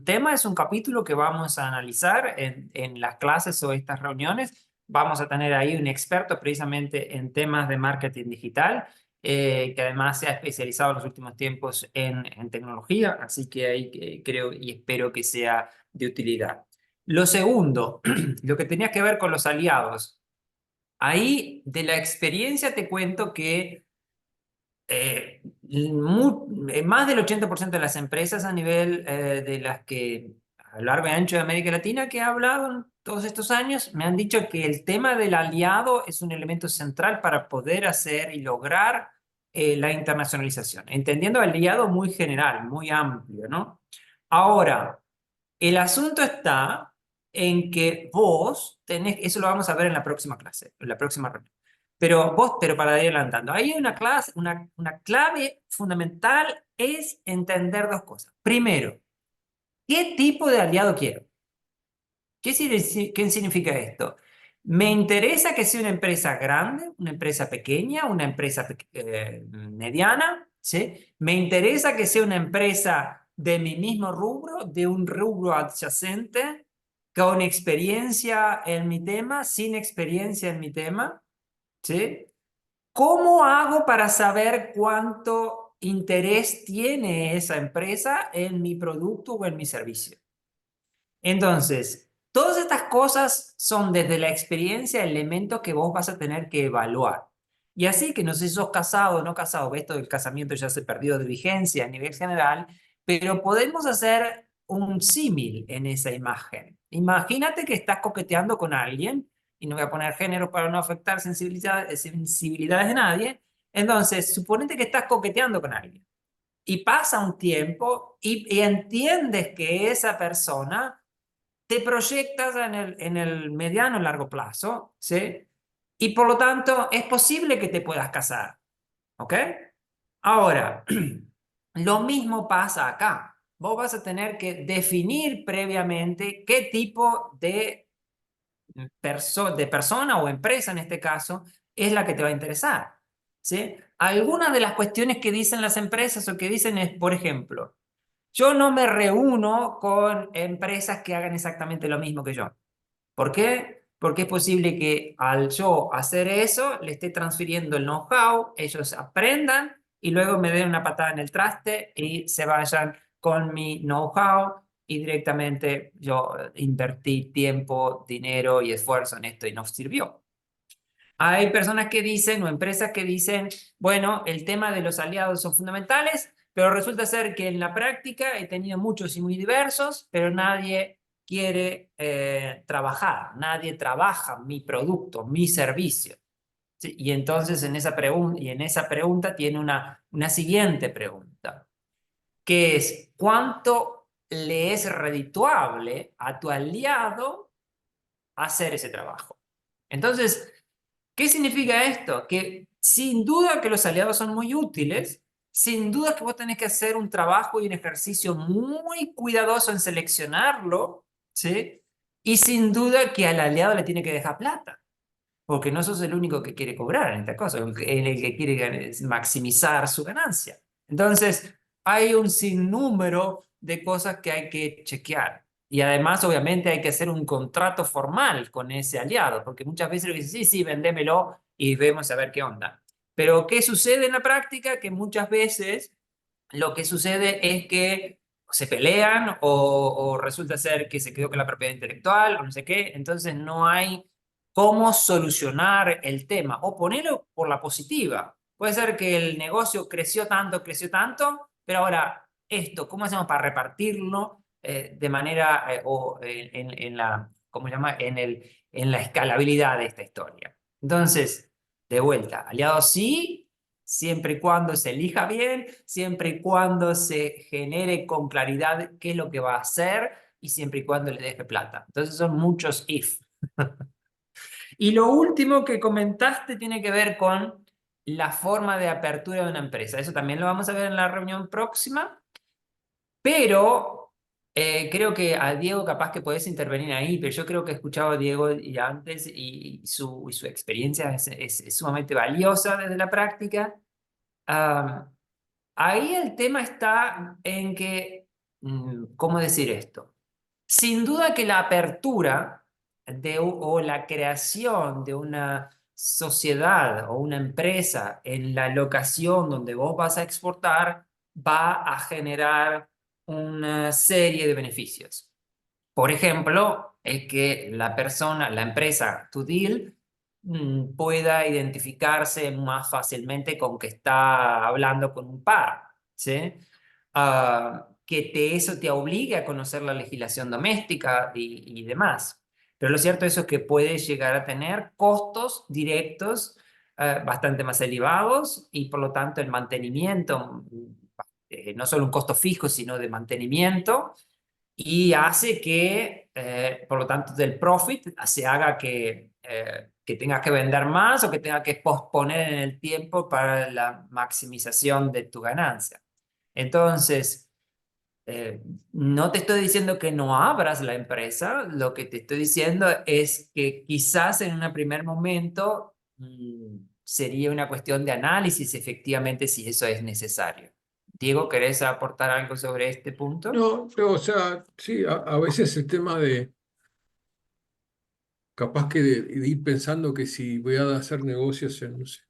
tema, es un capítulo que vamos a analizar en las clases o estas reuniones. Vamos a tener ahí un experto precisamente en temas de marketing digital. Que además se ha especializado en los últimos tiempos en tecnología, así que ahí creo y espero que sea de utilidad. Lo segundo, lo que tenía que ver con los aliados. Ahí de la experiencia te cuento que más del 80% de las empresas a nivel de las que a lo largo y ancho de América Latina que he hablado en todos estos años me han dicho que el tema del aliado es un elemento central para poder hacer y lograr la internacionalización, entendiendo aliado muy general, muy amplio, ¿no? Ahora, el asunto está en que vos tenés, eso lo vamos a ver en la próxima clase, en la próxima reunión. Pero para ir adelantando, hay una clave fundamental es entender dos cosas. Primero, ¿qué tipo de aliado quiero? ¿Qué significa esto? Me interesa que sea una empresa grande, una empresa pequeña, una empresa mediana, ¿sí? Me interesa que sea una empresa de mi mismo rubro, de un rubro adyacente, con experiencia en mi tema, sin experiencia en mi tema, ¿sí? ¿Cómo hago para saber cuánto interés tiene esa empresa en mi producto o en mi servicio? Entonces, todas estas cosas son desde la experiencia elementos que vos vas a tener que evaluar. Y así que no sé si sos casado o no casado, esto del casamiento ya se perdió de vigencia a nivel general, pero podemos hacer un símil en esa imagen. Imagínate que estás coqueteando con alguien, y no voy a poner género para no afectar sensibilidades de nadie. Entonces, suponete que estás coqueteando con alguien y pasa un tiempo y entiendes que esa persona te proyectas en el mediano y largo plazo, ¿sí? Y por lo tanto es posible que te puedas casar, ¿ok? Ahora, lo mismo pasa acá. Vos vas a tener que definir previamente qué tipo de persona o empresa en este caso es la que te va a interesar, ¿sí? Algunas de las cuestiones que dicen las empresas o que dicen es, por ejemplo, yo no me reúno con empresas que hagan exactamente lo mismo que yo. ¿Por qué? Porque es posible que al yo hacer eso le esté transfiriendo el know-how, ellos aprendan y luego me den una patada en el traste y se vayan con mi know-how y directamente yo invertí tiempo, dinero y esfuerzo en esto y no sirvió. Hay personas que dicen o empresas que dicen, bueno, el tema de los aliados son fundamentales, pero resulta ser que en la práctica he tenido muchos y muy diversos, pero nadie quiere trabajar, nadie trabaja mi producto, mi servicio. ¿Sí? Y entonces en esa pregunta tiene una siguiente pregunta, que es, ¿cuánto le es redituable a tu aliado hacer ese trabajo? Entonces, ¿qué significa esto? Que sin duda que los aliados son muy útiles, sin duda que vos tenés que hacer un trabajo y un ejercicio muy cuidadoso en seleccionarlo, ¿sí? Y sin duda que al aliado le tiene que dejar plata, porque no sos el único que quiere cobrar en esta cosa, el que quiere maximizar su ganancia. Entonces, hay un sinnúmero de cosas que hay que chequear. Y además, obviamente, hay que hacer un contrato formal con ese aliado, porque muchas veces le dicen, sí, sí, vendémelo y vemos a ver qué onda. Pero ¿qué sucede en la práctica? Que muchas veces lo que sucede es que se pelean o resulta ser que se quedó con la propiedad intelectual o no sé qué, entonces no hay cómo solucionar el tema o ponerlo por la positiva. Puede ser que el negocio creció tanto, pero ahora esto, ¿cómo hacemos para repartirlo de manera o en la, ¿cómo se llama? En la escalabilidad de esta historia. Entonces, de vuelta, aliados sí, siempre y cuando se elija bien, siempre y cuando se genere con claridad qué es lo que va a hacer y siempre y cuando le deje plata. Entonces son muchos if. Y lo último que comentaste tiene que ver con la forma de apertura de una empresa. Eso también lo vamos a ver en la reunión próxima, pero creo que a Diego capaz que podés intervenir ahí, pero yo creo que he escuchado a Diego ya antes y su experiencia es sumamente valiosa desde la práctica. Ah, ahí el tema está en que, ¿cómo decir esto? Sin duda que la apertura o la creación de una sociedad o una empresa en la locación donde vos vas a exportar va a generar una serie de beneficios. Por ejemplo, es que la persona, la empresa to deal, pueda identificarse más fácilmente con que está hablando con un par, ¿sí? Eso te obligue a conocer la legislación doméstica y demás. Pero lo cierto eso es que puede llegar a tener costos directos bastante más elevados y por lo tanto el mantenimiento, no solo un costo fijo, sino de mantenimiento, y hace que, por lo tanto, del profit se haga que tengas que vender más o que tengas que posponer en el tiempo para la maximización de tu ganancia. Entonces, no te estoy diciendo que no abras la empresa, lo que te estoy diciendo es que quizás en un primer momento sería una cuestión de análisis efectivamente si eso es necesario. Diego, ¿querés aportar algo sobre este punto? No, o sea, sí, a veces el tema de, capaz que de ir pensando que si voy a hacer negocios en, no sé,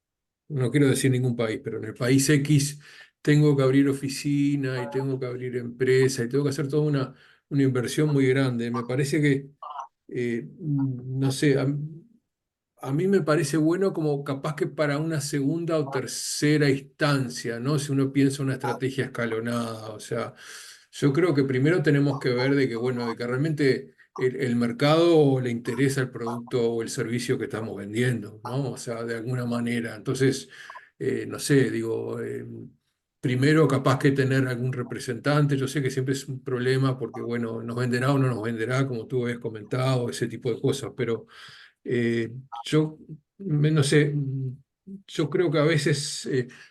no quiero decir ningún país, pero en el país X tengo que abrir oficina y tengo que abrir empresa y tengo que hacer toda una inversión muy grande. Me parece que, no sé, a mí me parece bueno como capaz que para una segunda o tercera instancia, ¿no? Si uno piensa una estrategia escalonada, o sea, yo creo que primero tenemos que ver de que, bueno, de que realmente el mercado le interesa el producto o el servicio que estamos vendiendo, ¿no? O sea, de alguna manera. Entonces, no sé, digo, primero capaz que tener algún representante, yo sé que siempre es un problema porque, bueno, nos venderá o no nos venderá, como tú habías comentado, ese tipo de cosas, pero yo, no sé, yo creo que a veces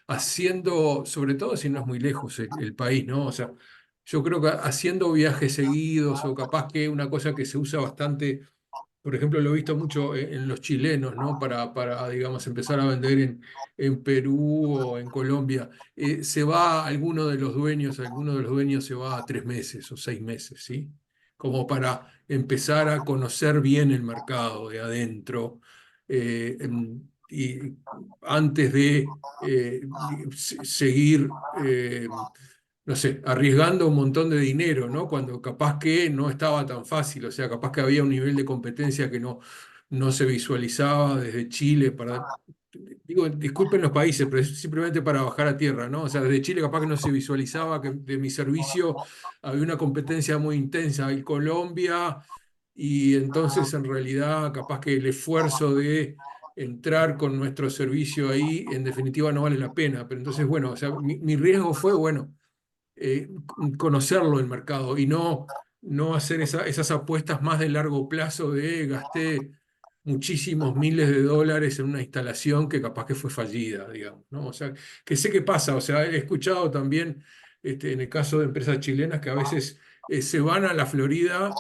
haciendo, sobre todo si no es muy lejos el país, ¿no? O sea, yo creo que haciendo viajes seguidos o capaz que una cosa que se usa bastante, por ejemplo, lo he visto mucho en los chilenos, ¿no? Para, digamos, empezar a vender en Perú o en Colombia. Se va alguno de los dueños se va a 3 meses o 6 meses, ¿sí? Como para empezar a conocer bien el mercado de adentro. Y antes de seguir, no sé, arriesgando un montón de dinero, ¿no? Cuando capaz que no estaba tan fácil, o sea, capaz que había un nivel de competencia que no se visualizaba desde Chile para, digo, disculpen los países, pero es simplemente para bajar a tierra, ¿no? O sea, desde Chile capaz que no se visualizaba que de mi servicio había una competencia muy intensa en Colombia y entonces en realidad capaz que el esfuerzo de entrar con nuestro servicio ahí en definitiva no vale la pena, pero entonces, bueno, o sea, mi riesgo fue, bueno, eh, conocerlo el mercado y no hacer esas apuestas más de largo plazo de gasté muchísimos miles de dólares en una instalación que capaz que fue fallida, digamos, ¿no? O sea, que sé qué pasa, o sea, he escuchado también en el caso de empresas chilenas que a veces se van a la Florida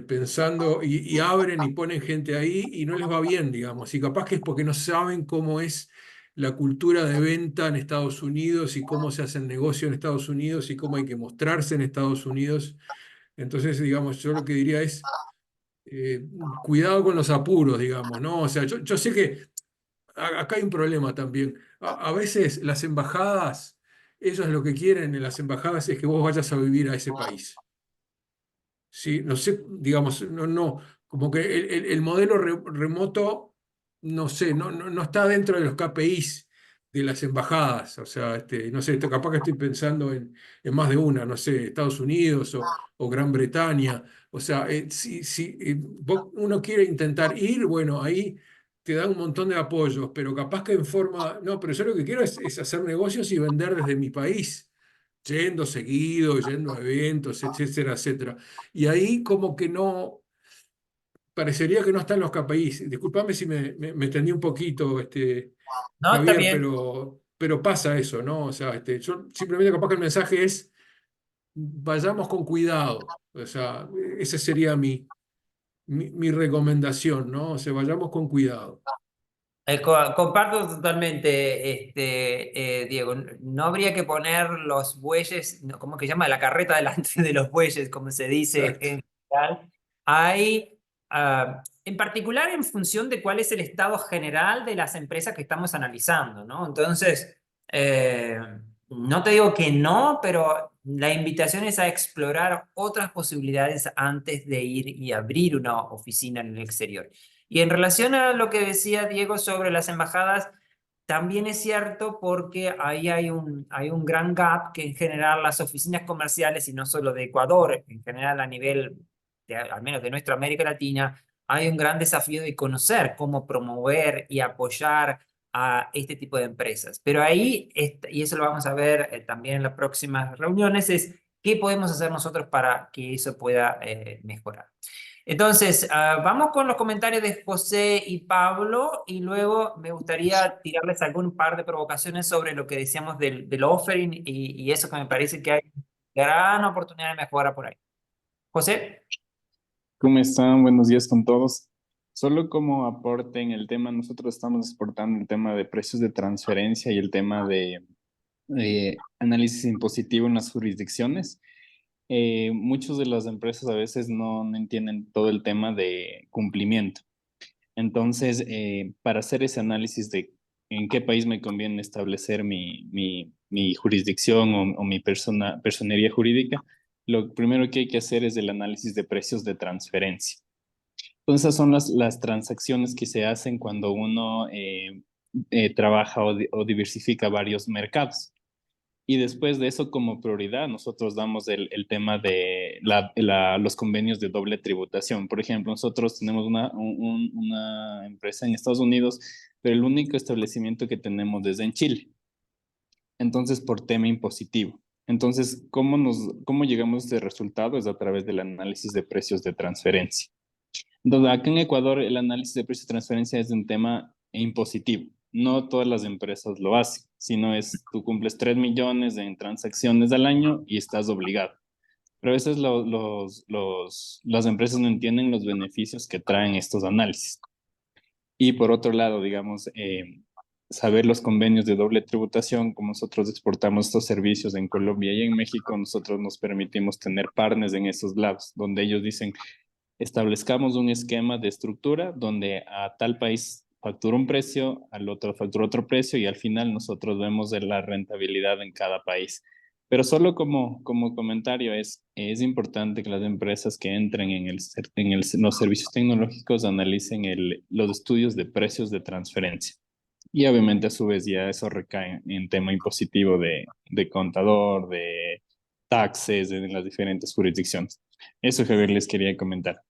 pensando y abren y ponen gente ahí y no les va bien, digamos, y capaz que es porque no saben cómo es la cultura de venta en Estados Unidos y cómo se hace el negocio en Estados Unidos y cómo hay que mostrarse en Estados Unidos. Entonces, digamos, yo lo que diría es cuidado con los apuros, digamos, ¿no? O sea, yo sé que acá hay un problema también. A veces las embajadas, ellos lo que quieren en las embajadas es que vos vayas a vivir a ese país. Sí, no sé, digamos, no, como que el modelo remoto, no sé, no está dentro de los KPIs de las embajadas. O sea, no sé, capaz que estoy pensando en más de una, no sé, Estados Unidos o Gran Bretaña. O sea, si uno quiere intentar ir, bueno, ahí te da un montón de apoyos, pero capaz que en forma, no, pero yo lo que quiero es hacer negocios y vender desde mi país, yendo seguido, yendo a eventos, etcétera, etcétera. Y ahí como que no, parecería que no están los KPIs. Discúlpame si me tendí un poquito, No, está Javier, bien. pero pasa eso, ¿no? O sea, yo simplemente capaz que el mensaje es, vayamos con cuidado. O sea, esa sería mi recomendación, ¿no? O sea, vayamos con cuidado. Comparto totalmente, Diego. No habría que poner los bueyes, ¿cómo que se llama? La carreta delante de los bueyes, como se dice Exacto. en general. Hay, en particular en función de cuál es el estado general de las empresas que estamos analizando, ¿no? Entonces, no te digo que no, pero la invitación es a explorar otras posibilidades antes de ir y abrir una oficina en el exterior. Y en relación a lo que decía Diego sobre las embajadas, también es cierto porque ahí hay un gran gap que en general las oficinas comerciales, y no solo de Ecuador, en general a nivel, al menos de nuestra América Latina, hay un gran desafío de conocer cómo promover y apoyar a este tipo de empresas. Pero ahí, y eso lo vamos a ver también en las próximas reuniones, es qué podemos hacer nosotros para que eso pueda mejorar. Entonces, vamos con los comentarios de José y Pablo y luego me gustaría tirarles algún par de provocaciones sobre lo que decíamos del offering y eso que me parece que hay gran oportunidad de mejora por ahí. José. ¿Cómo están? Buenos días con todos. Solo como aporte en el tema, nosotros estamos exportando el tema de precios de transferencia y el tema de análisis impositivo en las jurisdicciones. Muchas de las empresas a veces no entienden todo el tema de cumplimiento. Entonces, para hacer ese análisis de en qué país me conviene establecer mi jurisdicción o mi personería jurídica, lo primero que hay que hacer es el análisis de precios de transferencia. Entonces, esas son las transacciones que se hacen cuando uno trabaja o diversifica varios mercados. Y después de eso, como prioridad, nosotros damos el tema de los convenios de doble tributación. Por ejemplo, nosotros tenemos una empresa en Estados Unidos, pero el único establecimiento que tenemos es en Chile. Entonces, por tema impositivo. Entonces, ¿cómo llegamos a este resultado? Es a través del análisis de precios de transferencia. Entonces, acá en Ecuador, el análisis de precios de transferencia es un tema impositivo. No todas las empresas lo hacen, sino tú cumples 3 millones en transacciones al año y estás obligado. Pero a veces las empresas no entienden los beneficios que traen estos análisis. Y por otro lado, digamos, saber los convenios de doble tributación, como nosotros exportamos estos servicios en Colombia y en México, nosotros nos permitimos tener partners en esos labs, donde ellos dicen, establezcamos un esquema de estructura donde a tal país factura un precio, al otro factura otro precio y al final nosotros vemos la rentabilidad en cada país. Pero solo como comentario es importante que las empresas que entren los servicios tecnológicos analicen los estudios de precios de transferencia. Y obviamente a su vez ya eso recae en tema impositivo de contador, de taxes en las diferentes jurisdicciones. Eso, Javier, les quería comentar.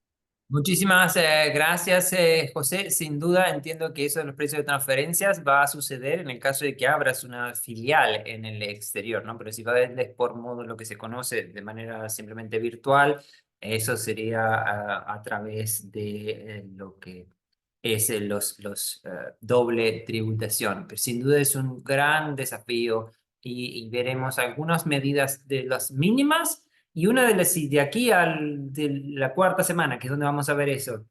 Muchísimas gracias, José. Sin duda entiendo que eso de los precios de transferencias va a suceder en el caso de que abras una filial en el exterior, ¿no? Pero si va a vendes por modo lo que se conoce de manera simplemente virtual, eso sería a través de lo que es los doble tributación. Pero sin duda es un gran desafío y veremos algunas medidas de las mínimas. Y una de aquí de la cuarta semana, que es donde vamos a ver eso,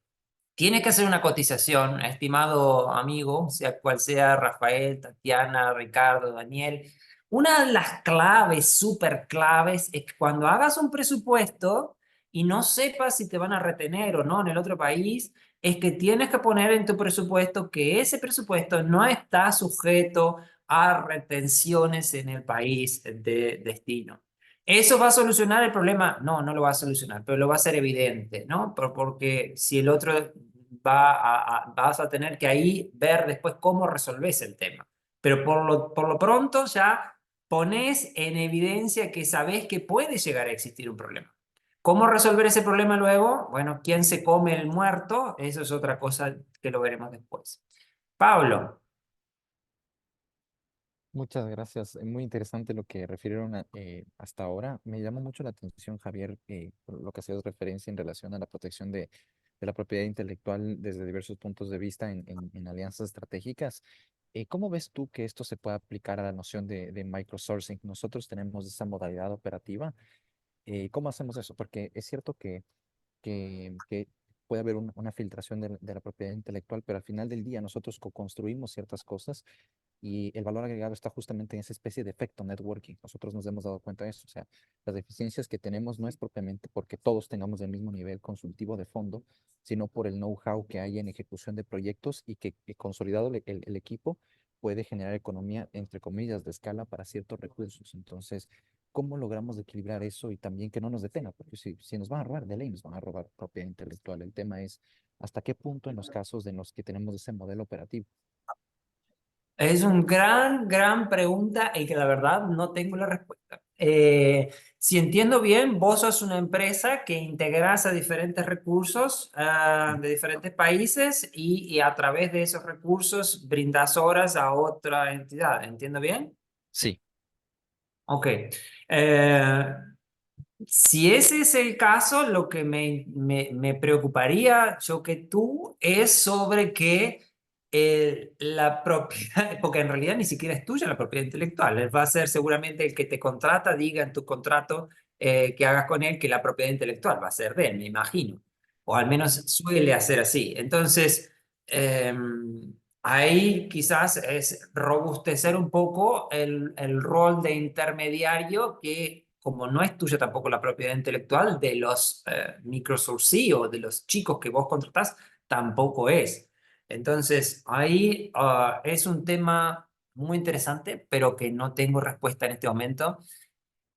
tiene que hacer una cotización, estimado amigo, sea cual sea Rafael, Tatiana, Ricardo, Daniel. Una de las claves, súper claves, es que cuando hagas un presupuesto, y no sepas si te van a retener o no en el otro país, es que tienes que poner en tu presupuesto que ese presupuesto no está sujeto a retenciones en el país de destino. ¿Eso va a solucionar el problema? No, no lo va a solucionar, pero lo va a hacer evidente, ¿no? Porque si el otro vas a tener que ahí ver después cómo resolves el tema. Pero por lo pronto ya pones en evidencia que sabes que puede llegar a existir un problema. ¿Cómo resolver ese problema luego? Bueno, ¿quién se come el muerto? Eso es otra cosa que lo veremos después. Pablo. Muchas gracias. Muy interesante lo que refirieron hasta ahora. Me llama mucho la atención, Javier, por lo que hacías referencia en relación a la protección de la propiedad intelectual desde diversos puntos de vista en alianzas estratégicas. ¿Cómo ves tú que esto se puede aplicar a la noción de microsourcing? Nosotros tenemos esa modalidad operativa. ¿Cómo hacemos eso? Porque es cierto que puede haber una filtración de la propiedad intelectual, pero al final del día nosotros co-construimos ciertas cosas y el valor agregado está justamente en esa especie de efecto networking. Nosotros nos hemos dado cuenta de eso. O sea, las deficiencias que tenemos no es propiamente porque todos tengamos el mismo nivel consultivo de fondo, sino por el know-how que hay en ejecución de proyectos y que consolidado el equipo puede generar economía, entre comillas, de escala para ciertos recursos. Entonces, ¿cómo logramos equilibrar eso y también que no nos detenga? Porque si nos van a robar, de ley nos van a robar propiedad intelectual. El tema es hasta qué punto en los casos en los que tenemos ese modelo operativo. Es una gran pregunta y que la verdad no tengo la respuesta. Si entiendo bien, vos sos una empresa que integras a diferentes recursos de diferentes países y a través de esos recursos brindas horas a otra entidad. ¿Entiendo bien? Sí. Ok. Eh, si ese es el caso, lo que me preocuparía yo que tú es sobre que la propiedad, porque en realidad ni siquiera es tuya la propiedad intelectual, va a ser seguramente el que te contrata, diga en tu contrato que hagas con él que la propiedad intelectual va a ser de él, me imagino, o al menos suele hacer así. Entonces, ahí quizás es robustecer un poco el rol de intermediario que, como no es tuya tampoco la propiedad intelectual de los microsource o de los chicos que vos contratás, tampoco es. Entonces, ahí es un tema muy interesante, pero que no tengo respuesta en este momento.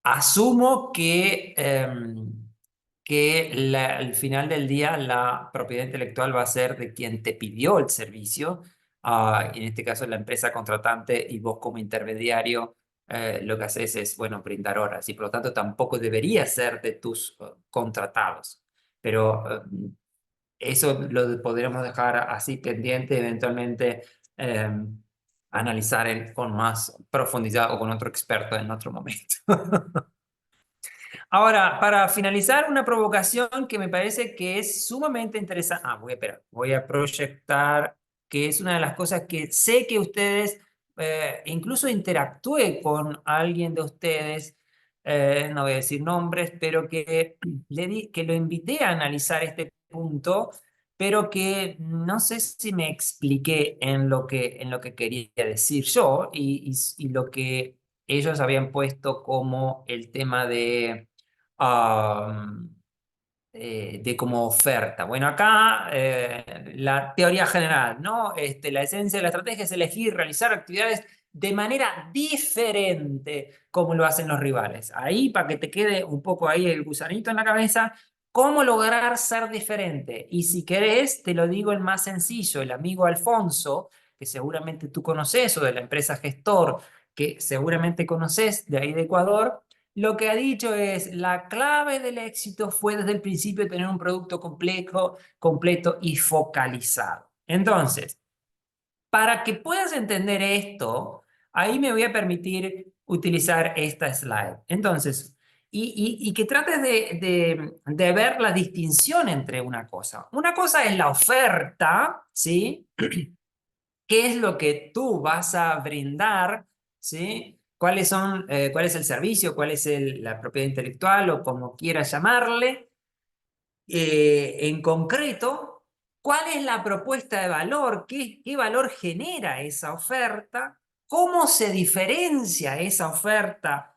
Asumo que al final del día la propiedad intelectual va a ser de quien te pidió el servicio, en este caso la empresa contratante y vos como intermediario lo que haces es, bueno, brindar horas y por lo tanto tampoco debería ser de tus contratados. Pero eso lo podríamos dejar así pendiente, eventualmente analizar con más profundidad o con otro experto en otro momento. Ahora, para finalizar, una provocación que me parece que es sumamente interesante. Voy a proyectar que es una de las cosas que sé que ustedes, incluso interactué con alguien de ustedes, no voy a decir nombres, pero que, que lo invité a analizar este punto, pero que no sé si me expliqué en lo que quería decir yo y lo que ellos habían puesto como el tema de como oferta. Bueno, acá la teoría general, ¿no? La esencia de la estrategia es elegir y realizar actividades de manera diferente como lo hacen los rivales. Ahí, para que te quede un poco ahí el gusanito en la cabeza, ¿cómo lograr ser diferente? Y si querés, te lo digo el más sencillo, el amigo Alfonso, que seguramente tú conoces, o de la empresa Gestor, que seguramente conoces de ahí de Ecuador, lo que ha dicho es, la clave del éxito fue desde el principio tener un producto complejo, completo y focalizado. Entonces, para que puedas entender esto, ahí me voy a permitir utilizar esta slide. Entonces, y que trates de ver la distinción entre una cosa. Una cosa es la oferta, ¿sí? ¿Qué es lo que tú vas a brindar? ¿Sí? ¿Cuál es el servicio? ¿Cuál es la propiedad intelectual o como quieras llamarle? En concreto, ¿cuál es la propuesta de valor? ¿Qué valor genera esa oferta? ¿Cómo se diferencia esa oferta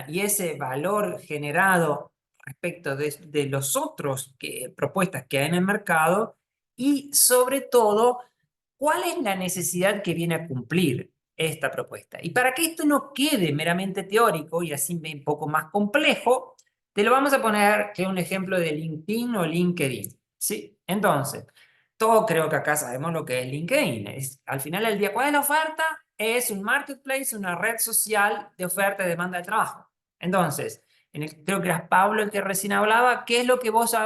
y ese valor generado respecto de los otros propuestas que hay en el mercado y sobre todo, ¿cuál es la necesidad que viene a cumplir esta propuesta? Y para que esto no quede meramente teórico y así un poco más complejo, te lo vamos a poner que un ejemplo de LinkedIn o LinkedIn, ¿sí? Entonces, todos creo que acá sabemos lo que es LinkedIn. Al final del día, ¿cuál es la oferta? Es un marketplace, una red social de oferta y demanda de trabajo. Entonces, creo que eras Pablo el que recién hablaba. ¿Qué es lo que vos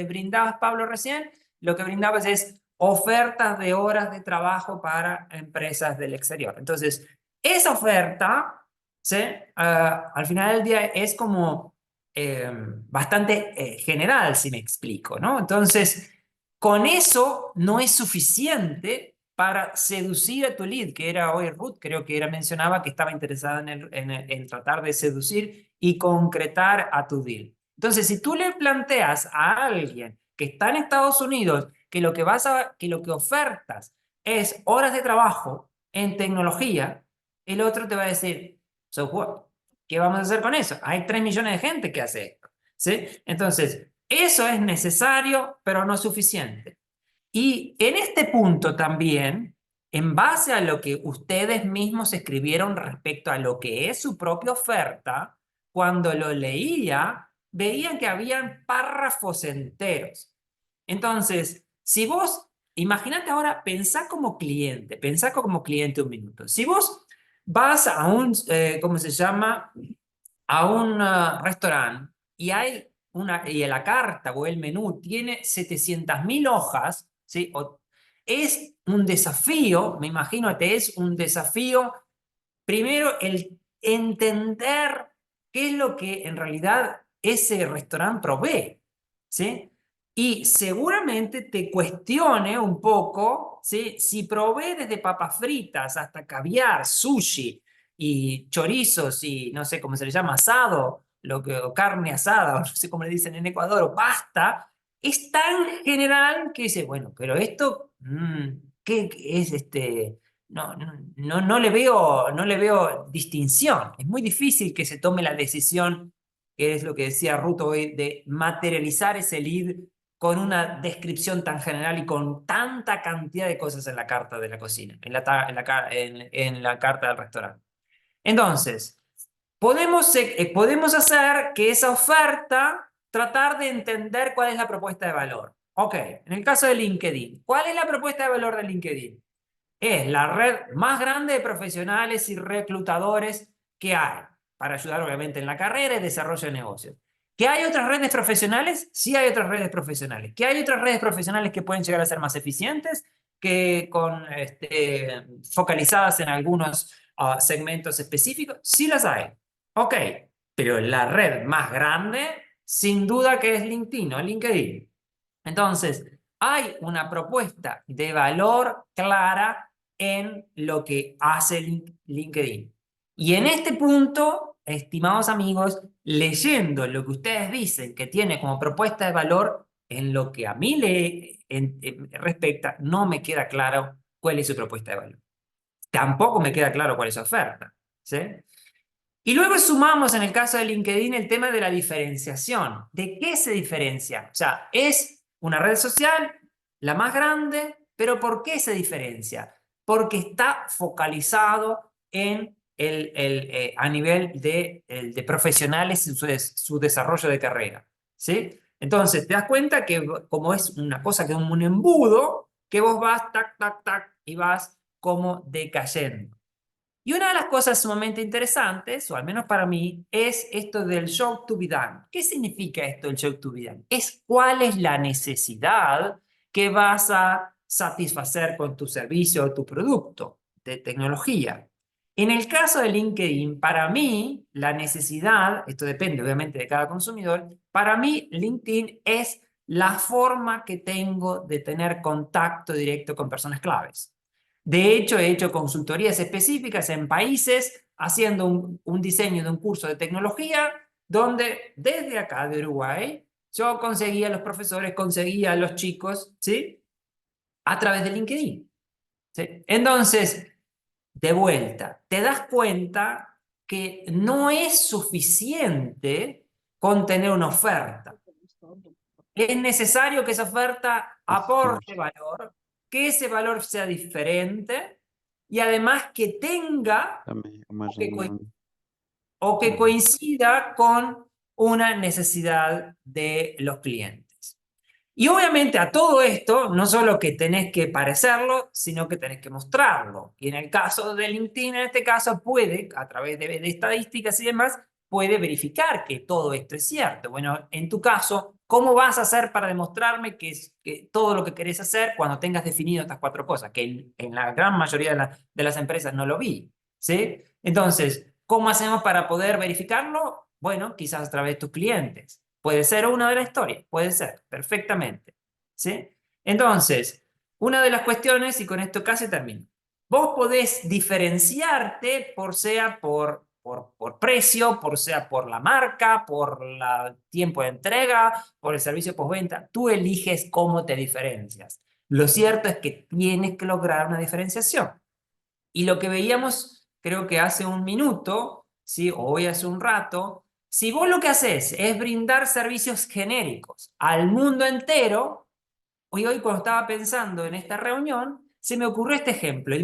brindabas, Pablo, recién? Lo que brindabas es ofertas de horas de trabajo para empresas del exterior. Entonces, esa oferta, ¿sí? Al final del día es como bastante general, si me explico, ¿no? Entonces, con eso no es suficiente para seducir a tu lead, que era hoy Ruth, creo que mencionaba que estaba interesada en tratar de seducir y concretar a tu deal. Entonces, si tú le planteas a alguien que está en Estados Unidos que lo que ofertas es horas de trabajo en tecnología, el otro te va a decir, so what? ¿Qué vamos a hacer con eso? Hay 3 millones de gente que hace esto, ¿sí? Entonces, eso es necesario, pero no suficiente. Y en este punto también, en base a lo que ustedes mismos escribieron respecto a lo que es su propia oferta, cuando lo leía, veían que habían párrafos enteros. Entonces, si vos, imagínate ahora, pensá como cliente un minuto. Si vos vas a un, ¿cómo se llama? A un restaurante y y la carta o el menú tiene 700.000 hojas, ¿sí? Es un desafío, me imagino que es un desafío, primero el entender qué es lo que en realidad ese restaurante provee, ¿sí? Y seguramente te cuestione un poco, ¿sí? Si provee desde papas fritas hasta caviar, sushi, y chorizos y no sé cómo se le llama, asado, o carne asada, o no sé cómo le dicen en Ecuador, o pasta, es tan general que dice, bueno, pero esto, ¿qué es este? No le veo distinción. Es muy difícil que se tome la decisión, que es lo que decía Ruth hoy, de materializar ese lead con una descripción tan general y con tanta cantidad de cosas en la carta de la cocina, en la carta del restaurante. Entonces, podemos hacer que esa oferta, tratar de entender cuál es la propuesta de valor. Ok, en el caso de LinkedIn, ¿cuál es la propuesta de valor de LinkedIn? Es la red más grande de profesionales y reclutadores que hay para ayudar obviamente en la carrera y desarrollo de negocios. ¿Que hay otras redes profesionales? Sí hay otras redes profesionales. ¿Que hay otras redes profesionales que pueden llegar a ser más eficientes? Que focalizadas en algunos segmentos específicos, sí las hay. Ok, pero la red más grande, sin duda que es LinkedIn o LinkedIn. Entonces, hay una propuesta de valor clara en lo que hace LinkedIn. Y en este punto, estimados amigos, leyendo lo que ustedes dicen que tiene como propuesta de valor, en lo que a mí respecta, no me queda claro cuál es su propuesta de valor. Tampoco me queda claro cuál es su oferta, ¿sí? Y luego sumamos en el caso de LinkedIn el tema de la diferenciación. ¿De qué se diferencia? O sea, es una red social, la más grande, pero ¿por qué se diferencia? Porque está focalizado en a nivel de profesionales y su desarrollo de carrera, ¿sí? Entonces, te das cuenta que como es una cosa que es un embudo, que vos vas, tac, tac, tac, y vas como decayendo. Y una de las cosas sumamente interesantes, o al menos para mí, es esto del show to be done. ¿Qué significa esto del show to be done? Es cuál es la necesidad que vas a satisfacer con tu servicio o tu producto de tecnología. En el caso de LinkedIn, para mí, la necesidad, esto depende obviamente de cada consumidor, para mí LinkedIn es la forma que tengo de tener contacto directo con personas claves. De hecho, he hecho consultorías específicas en países haciendo un diseño de un curso de tecnología donde desde acá de Uruguay yo conseguía a los profesores, conseguía a los chicos, ¿sí? A través de LinkedIn, ¿sí? Entonces, de vuelta, te das cuenta que no es suficiente contener una oferta. Es necesario que esa oferta aporte valor, que ese valor sea diferente y además que tenga o que coincida con una necesidad de los clientes. Y obviamente a todo esto, no solo que tenés que parecerlo, sino que tenés que mostrarlo. Y en el caso de LinkedIn, en este caso, puede, a través de estadísticas y demás, puede verificar que todo esto es cierto. Bueno, en tu caso, ¿cómo vas a hacer para demostrarme que todo lo que querés hacer cuando tengas definido estas 4 cosas? Que en la gran mayoría de las empresas no lo vi, ¿sí? Entonces, ¿cómo hacemos para poder verificarlo? Bueno, quizás a través de tus clientes. Puede ser una de las historias, puede ser, perfectamente, ¿sí? Entonces, una de las cuestiones, y con esto casi termino, vos podés diferenciarte sea por precio, sea por la marca, por el tiempo de entrega, por el servicio postventa. Tú eliges cómo te diferencias. Lo cierto es que tienes que lograr una diferenciación. Y lo que veíamos, creo que hace un minuto, ¿sí? O hoy hace un rato, si vos lo que haces es brindar servicios genéricos al mundo entero, hoy cuando estaba pensando en esta reunión, se me ocurrió este ejemplo.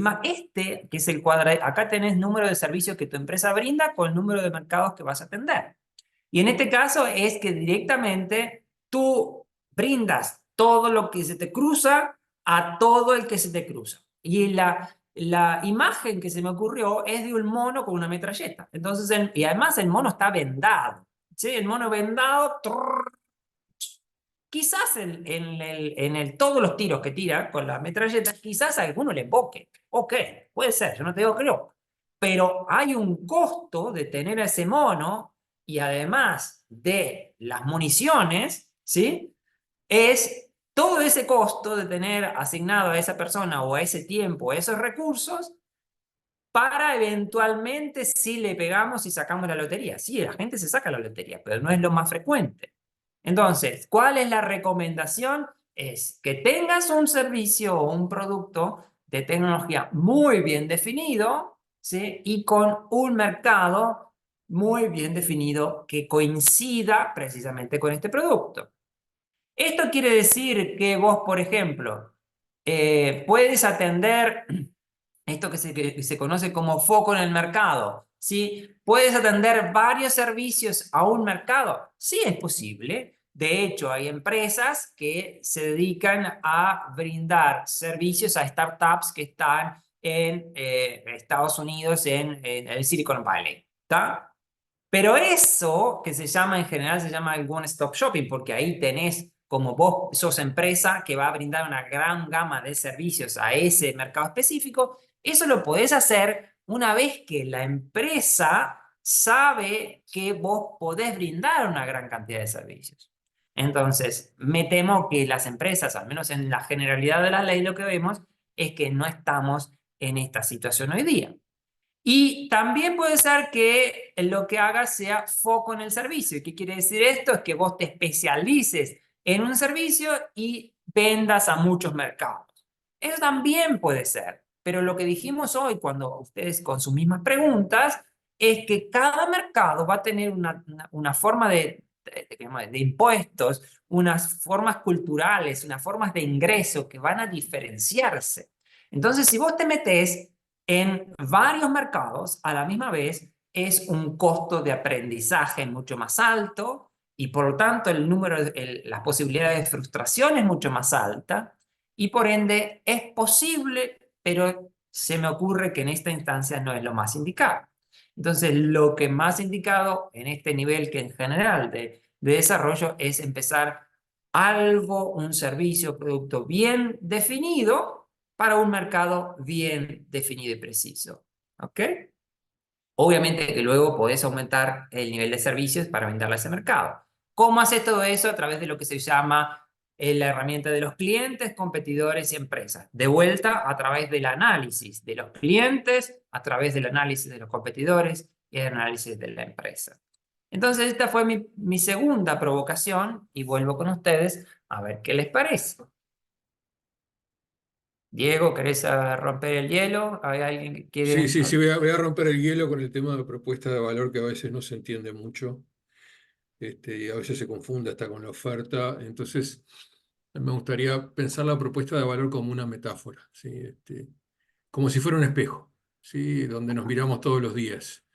Que es el cuadrado, acá tenés número de servicios que tu empresa brinda con el número de mercados que vas a atender. Y en este caso es que directamente tú brindas todo lo que se te cruza a todo el que se te cruza. Y la imagen que se me ocurrió es de un mono con una metralleta. Entonces, y además el mono está vendado. ¿Sí? El mono vendado. Quizás todos los tiros que tira con la metralleta, quizás a alguno le emboque. Ok, puede ser, yo no te digo que no. Pero hay un costo de tener a ese mono y además de las municiones, ¿sí? Es todo ese costo de tener asignado a esa persona o a ese tiempo, esos recursos, para eventualmente si le pegamos y sacamos la lotería. Sí, la gente se saca la lotería, pero no es lo más frecuente. Entonces, ¿cuál es la recomendación? Es que tengas un servicio o un producto de tecnología muy bien definido, ¿sí? Y con un mercado muy bien definido que coincida precisamente con este producto. Esto quiere decir que vos, por ejemplo, puedes atender esto que se conoce como foco en el mercado, ¿sí? ¿Puedes atender varios servicios a un mercado? Sí, es posible. De hecho, hay empresas que se dedican a brindar servicios a startups que están en Estados Unidos, en el Silicon Valley, ¿está? Pero eso que se llama, en general, se llama el one-stop shopping, porque ahí tenés, como vos sos empresa que va a brindar una gran gama de servicios a ese mercado específico, eso lo podés hacer una vez que la empresa sabe que vos podés brindar una gran cantidad de servicios. Entonces, me temo que las empresas, al menos en la generalidad de la ley, lo que vemos es que no estamos en esta situación hoy día. Y también puede ser que lo que hagas sea foco en el servicio. ¿Qué quiere decir esto? Es que vos te especialices en un servicio y vendas a muchos mercados. Eso también puede ser. Pero lo que dijimos hoy, cuando ustedes con sus mismas preguntas, es que cada mercado va a tener una forma de impuestos, unas formas culturales, unas formas de ingreso que van a diferenciarse. Entonces, si vos te metés en varios mercados a la misma vez, es un costo de aprendizaje mucho más alto y por lo tanto las posibilidades de frustración es mucho más alta y por ende es posible, pero se me ocurre que en esta instancia no es lo más indicado. Entonces, lo que más indicado en este nivel que en general de desarrollo es empezar un servicio, producto bien definido para un mercado bien definido y preciso. ¿Ok? Obviamente que luego podés aumentar el nivel de servicios para venderle a ese mercado. ¿Cómo haces todo eso? A través de lo que se llama la herramienta de los clientes, competidores y empresas. De vuelta, a través del análisis de los clientes, a través del análisis de los competidores y el análisis de la empresa. Entonces, esta fue mi segunda provocación y vuelvo con ustedes a ver qué les parece. Diego, ¿querés romper el hielo? ¿Hay alguien que quiere? Sí, voy a romper el hielo con el tema de propuesta de valor que a veces no se entiende mucho. y a veces se confunde hasta con la oferta. Entonces, me gustaría pensar la propuesta de valor como una metáfora, ¿sí? Como si fuera un espejo, ¿sí? Donde nos miramos todos los días.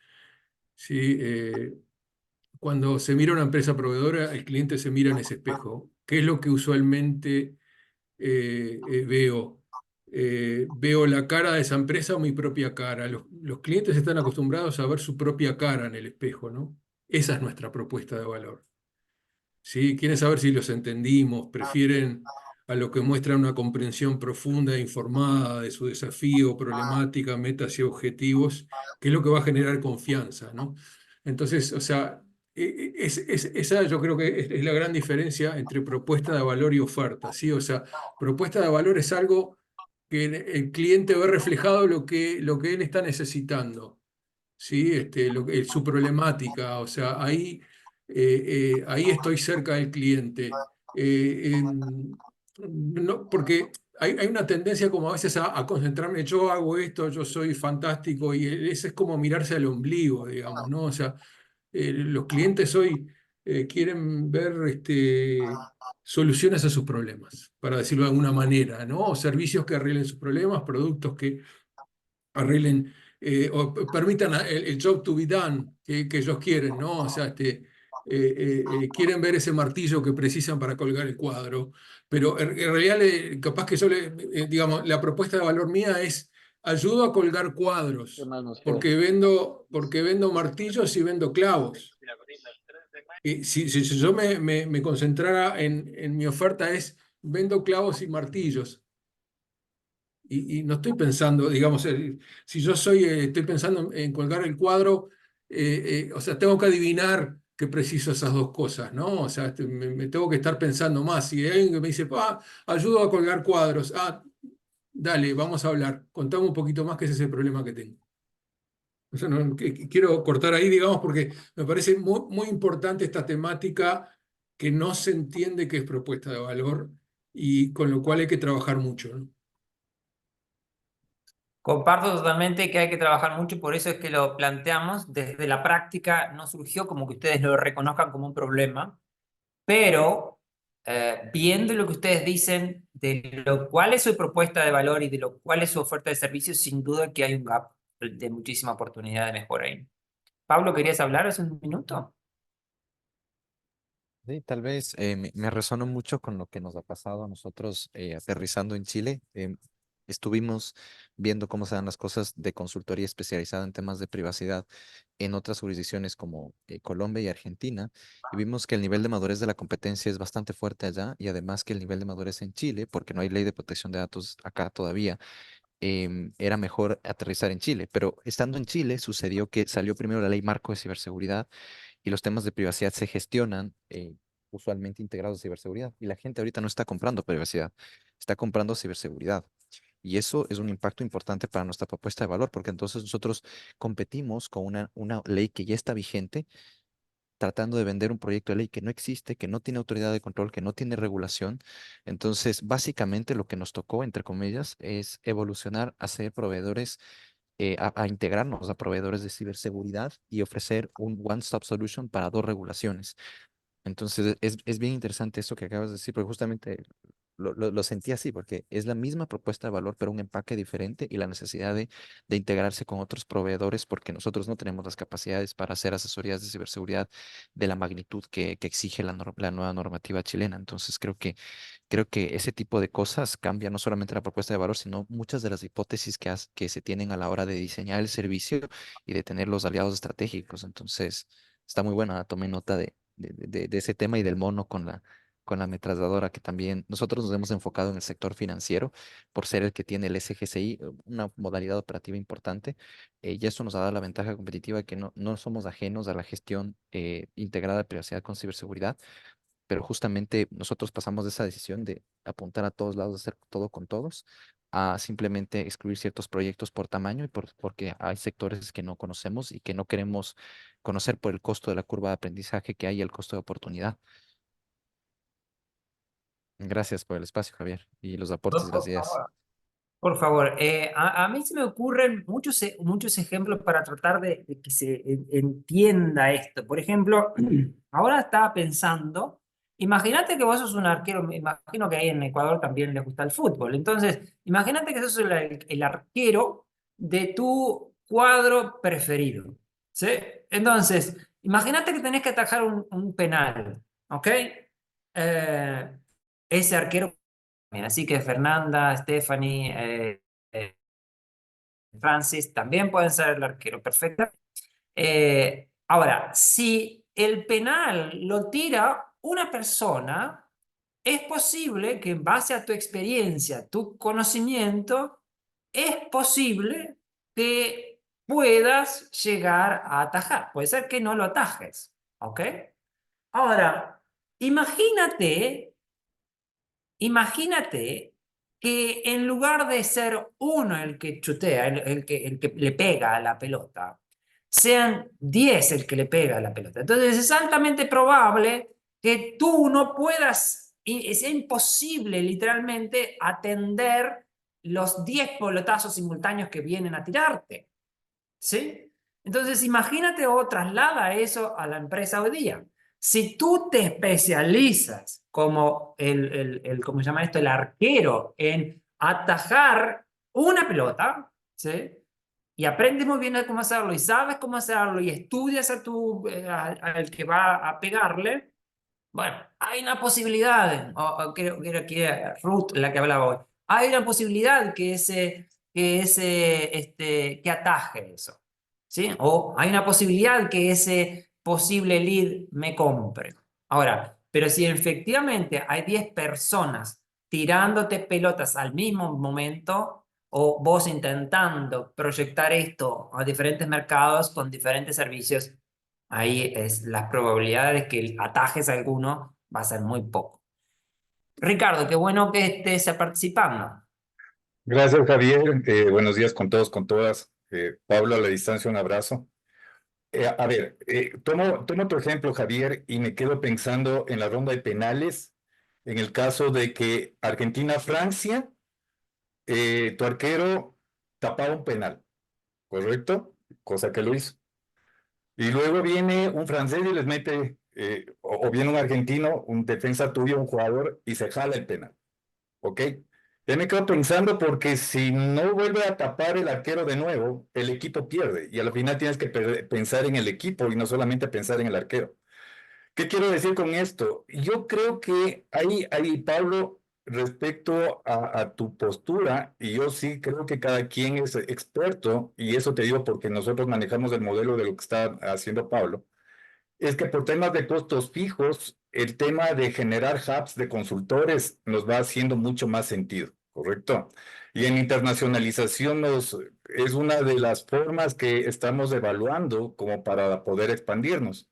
¿Sí? Cuando se mira una empresa proveedora, el cliente se mira en ese espejo. ¿Qué es lo que usualmente veo? Veo la cara de esa empresa o mi propia cara. Los clientes están acostumbrados a ver su propia cara en el espejo, ¿no? Esa es nuestra propuesta de valor. ¿Sí? Quieren saber si los entendimos, prefieren a lo que muestra una comprensión profunda e informada de su desafío, problemática, metas y objetivos, que es lo que va a generar confianza, ¿no? Entonces, o sea, esa yo creo que es la gran diferencia entre propuesta de valor y oferta, ¿sí? O sea, propuesta de valor es algo que el cliente ve reflejado lo que él está necesitando. ¿Sí? Su problemática, o sea, ahí estoy cerca del cliente. No, porque hay una tendencia como a veces a concentrarme, yo hago esto, yo soy fantástico, y ese es como mirarse al ombligo, digamos, ¿no? O sea, los clientes hoy quieren ver soluciones a sus problemas, para decirlo de alguna manera, ¿no? O servicios que arreglen sus problemas, productos que arreglen o permitan el job to be done que ellos quieren, ¿no? O sea, quieren ver ese martillo que precisan para colgar el cuadro, pero en realidad capaz que digamos, la propuesta de valor mía es ayudo a colgar cuadros, porque vendo martillos y vendo clavos. Y si yo me concentrara en mi oferta es vendo clavos y martillos. Y no estoy pensando, digamos, si yo estoy pensando en colgar el cuadro, o sea, tengo que adivinar que preciso esas dos cosas, ¿no? O sea, me tengo que estar pensando más. Si hay alguien que me dice, ayudo a colgar cuadros, dale, vamos a hablar, contame un poquito más, que ese es el problema que tengo. O sea, quiero cortar ahí, digamos, porque me parece muy, muy importante esta temática que no se entiende que es propuesta de valor y con lo cual hay que trabajar mucho, ¿no? Comparto totalmente que hay que trabajar mucho y por eso es que lo planteamos. Desde la práctica no surgió como que ustedes lo reconozcan como un problema, pero viendo lo que ustedes dicen de lo cual es su propuesta de valor y de lo cual es su oferta de servicios, sin duda que hay un gap de muchísima oportunidad de mejora ahí. Pablo, ¿querías hablar hace un minuto? Sí, tal vez me resono mucho con lo que nos ha pasado a nosotros aterrizando en Chile. Estuvimos viendo cómo se dan las cosas de consultoría especializada en temas de privacidad en otras jurisdicciones como Colombia y Argentina, y vimos que el nivel de madurez de la competencia es bastante fuerte allá, y además que el nivel de madurez en Chile, porque no hay ley de protección de datos acá todavía, era mejor aterrizar en Chile. Pero estando en Chile sucedió que salió primero la ley marco de ciberseguridad y los temas de privacidad se gestionan usualmente integrados de ciberseguridad. Y la gente ahorita no está comprando privacidad, está comprando ciberseguridad. Y eso es un impacto importante para nuestra propuesta de valor, porque entonces nosotros competimos con una ley que ya está vigente, tratando de vender un proyecto de ley que no existe, que no tiene autoridad de control, que no tiene regulación. Entonces, básicamente lo que nos tocó, entre comillas, es evolucionar a ser proveedores, a integrarnos a proveedores de ciberseguridad y ofrecer un one-stop solution para dos regulaciones. Entonces, es bien interesante eso que acabas de decir, porque justamente lo sentí así, porque es la misma propuesta de valor, pero un empaque diferente y la necesidad de integrarse con otros proveedores, porque nosotros no tenemos las capacidades para hacer asesorías de ciberseguridad de la magnitud que exige la nueva normativa chilena. Entonces, creo que ese tipo de cosas cambia no solamente la propuesta de valor, sino muchas de las hipótesis que se tienen a la hora de diseñar el servicio y de tener los aliados estratégicos. Entonces, está muy buena, tomé nota de ese tema y del mono con la ametralladora, que también nosotros nos hemos enfocado en el sector financiero por ser el que tiene el SGCI, una modalidad operativa importante, y eso nos ha dado la ventaja competitiva de que no somos ajenos a la gestión integrada de privacidad con ciberseguridad, pero justamente nosotros pasamos de esa decisión de apuntar a todos lados, hacer todo con todos, a simplemente excluir ciertos proyectos por tamaño y porque hay sectores que no conocemos y que no queremos conocer por el costo de la curva de aprendizaje que hay y el costo de oportunidad. Gracias por el espacio, Javier, y los aportes y las ideas. Por favor, a mí se me ocurren muchos ejemplos para tratar de que se entienda esto. Por ejemplo, ahora estaba pensando, imagínate que vos sos un arquero, me imagino que ahí en Ecuador también les gusta el fútbol. Entonces, imagínate que sos el arquero de tu cuadro preferido, ¿sí? Entonces, imagínate que tenés que atajar un penal, ¿ok? Ese arquero. Así que Fernanda, Stephanie, Francis también pueden ser el arquero perfecto. Ahora, si el penal lo tira una persona, es posible que en base a tu experiencia, tu conocimiento, es posible que puedas llegar a atajar. Puede ser que no lo atajes, ¿ok? Ahora, imagínate que en lugar de ser uno el que chutea, el que le pega a la pelota, sean 10 el que le pega a la pelota. Entonces es altamente probable que tú no puedas, y es imposible literalmente atender los 10 pelotazos simultáneos que vienen a tirarte. ¿Sí? Entonces imagínate o traslada eso a la empresa hoy día. Si tú te especializas como ¿cómo se llama esto? El arquero en atajar una pelota, ¿sí? Y aprendes muy bien cómo hacerlo y sabes cómo hacerlo y estudias al que va a pegarle, bueno, hay una posibilidad, o creo que era Ruth la que hablaba hoy, hay una posibilidad que ataje eso, ¿sí? O hay una posibilidad que ese posible lead me compre. Ahora, pero si efectivamente hay 10 personas tirándote pelotas al mismo momento, o vos intentando proyectar esto a diferentes mercados con diferentes servicios, ahí es las probabilidades de que atajes a alguno va a ser muy poco. Ricardo, qué bueno que estés participando. Gracias, Javier. Buenos días con todos, con todas. Pablo, a la distancia, un abrazo. A ver, tomo tu ejemplo, Javier, y me quedo pensando en la ronda de penales, en el caso de que Argentina-Francia, tu arquero tapaba un penal, ¿correcto? Cosa que lo hizo. Y luego viene un francés y les mete, o viene un argentino, un defensa tuyo, un jugador, y se jala el penal. ¿Ok? Ya me quedo pensando porque si no vuelve a tapar el arquero de nuevo, el equipo pierde. Y al final tienes que pensar en el equipo y no solamente pensar en el arquero. ¿Qué quiero decir con esto? Yo creo que ahí Pablo, respecto a tu postura, y yo sí creo que cada quien es experto, y eso te digo porque nosotros manejamos el modelo de lo que está haciendo Pablo, es que por temas de costos fijos, el tema de generar hubs de consultores nos va haciendo mucho más sentido, ¿correcto? Y en internacionalización es una de las formas que estamos evaluando como para poder expandirnos.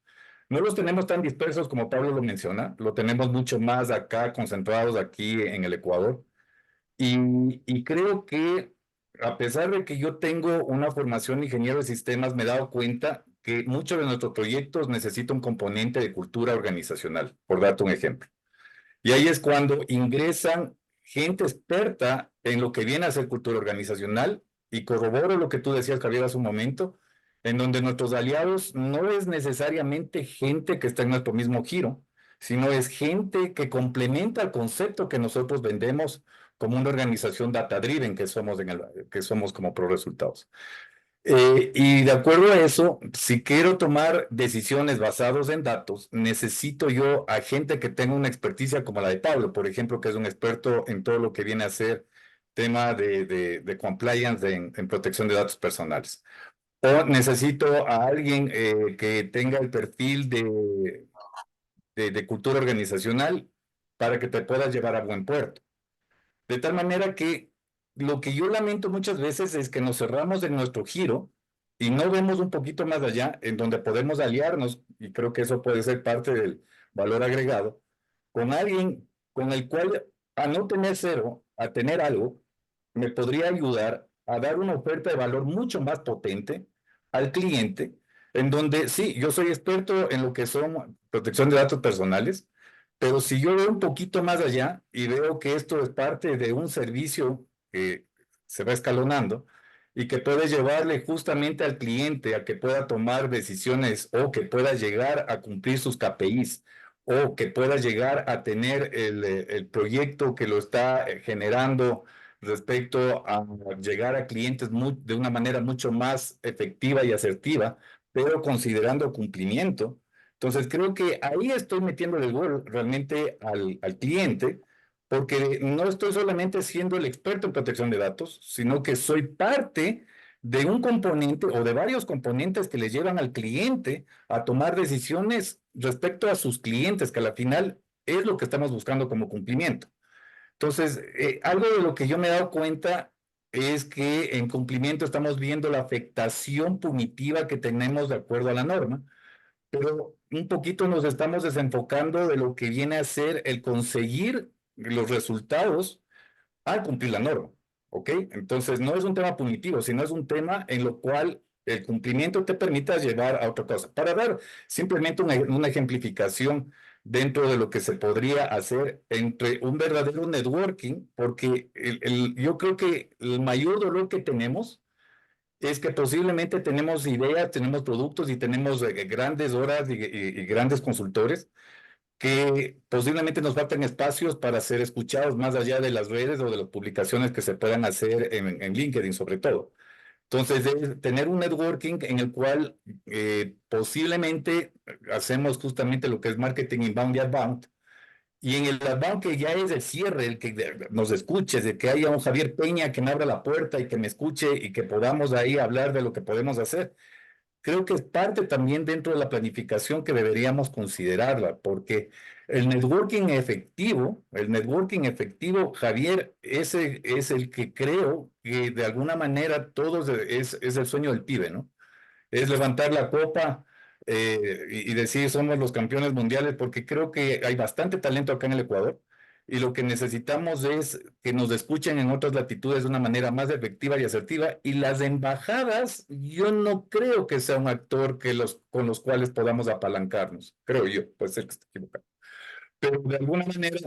No los tenemos tan dispersos como Pablo lo menciona, lo tenemos mucho más acá, concentrados aquí en el Ecuador. Y creo que a pesar de que yo tengo una formación de ingeniero de sistemas, me he dado cuenta que muchos de nuestros proyectos necesitan un componente de cultura organizacional, por darte un ejemplo. Y ahí es cuando ingresan gente experta en lo que viene a ser cultura organizacional, y corroboro lo que tú decías, Javier, hace un momento, en donde nuestros aliados no es necesariamente gente que está en nuestro mismo giro, sino es gente que complementa el concepto que nosotros vendemos como una organización data-driven que somos como ProResultados. Y de acuerdo a eso, si quiero tomar decisiones basadas en datos, necesito yo a gente que tenga una experticia como la de Pablo, por ejemplo, que es un experto en todo lo que viene a ser tema de compliance en protección de datos personales. O necesito a alguien que tenga el perfil de cultura organizacional para que te puedas llevar a buen puerto. De tal manera que lo que yo lamento muchas veces es que nos cerramos en nuestro giro y no vemos un poquito más allá en donde podemos aliarnos, y creo que eso puede ser parte del valor agregado, con alguien con el cual, a no tener cero, a tener algo, me podría ayudar a dar una oferta de valor mucho más potente al cliente, en donde sí, yo soy experto en lo que son protección de datos personales, pero si yo veo un poquito más allá y veo que esto es parte de un servicio que se va escalonando y que puede llevarle justamente al cliente a que pueda tomar decisiones o que pueda llegar a cumplir sus KPIs o que pueda llegar a tener el proyecto que lo está generando respecto a llegar a clientes de una manera mucho más efectiva y asertiva, pero considerando cumplimiento. Entonces creo que ahí estoy metiéndole el gol realmente al cliente, porque no estoy solamente siendo el experto en protección de datos, sino que soy parte de un componente o de varios componentes que le llevan al cliente a tomar decisiones respecto a sus clientes, que al final es lo que estamos buscando como cumplimiento. Entonces, algo de lo que yo me he dado cuenta es que en cumplimiento estamos viendo la afectación punitiva que tenemos de acuerdo a la norma, pero un poquito nos estamos desenfocando de lo que viene a ser el conseguir los resultados al cumplir la norma, ¿ok? Entonces no es un tema punitivo, sino es un tema en lo cual el cumplimiento te permita llevar a otra cosa. Para dar simplemente una ejemplificación dentro de lo que se podría hacer entre un verdadero networking, porque yo creo que el mayor dolor que tenemos es que posiblemente tenemos ideas, tenemos productos y tenemos grandes horas y grandes consultores que posiblemente nos faltan espacios para ser escuchados más allá de las redes o de las publicaciones que se puedan hacer en LinkedIn sobre todo. Entonces, es tener un networking en el cual posiblemente hacemos justamente lo que es marketing inbound y outbound, y en el outbound que ya es el cierre, el que nos escuches, de que haya un Javier Peña que me abra la puerta y que me escuche y que podamos ahí hablar de lo que podemos hacer. Creo que es parte también dentro de la planificación que deberíamos considerarla, porque el networking efectivo, Javier, ese es el que creo que de alguna manera todos es el sueño del pibe, ¿no? Es levantar la copa y decir somos los campeones mundiales, porque creo que hay bastante talento acá en el Ecuador y lo que necesitamos es que nos escuchen en otras latitudes de una manera más efectiva y asertiva, y las embajadas yo no creo que sea un actor con los cuales podamos apalancarnos, creo yo, puede ser que esté equivocado. Pero de alguna manera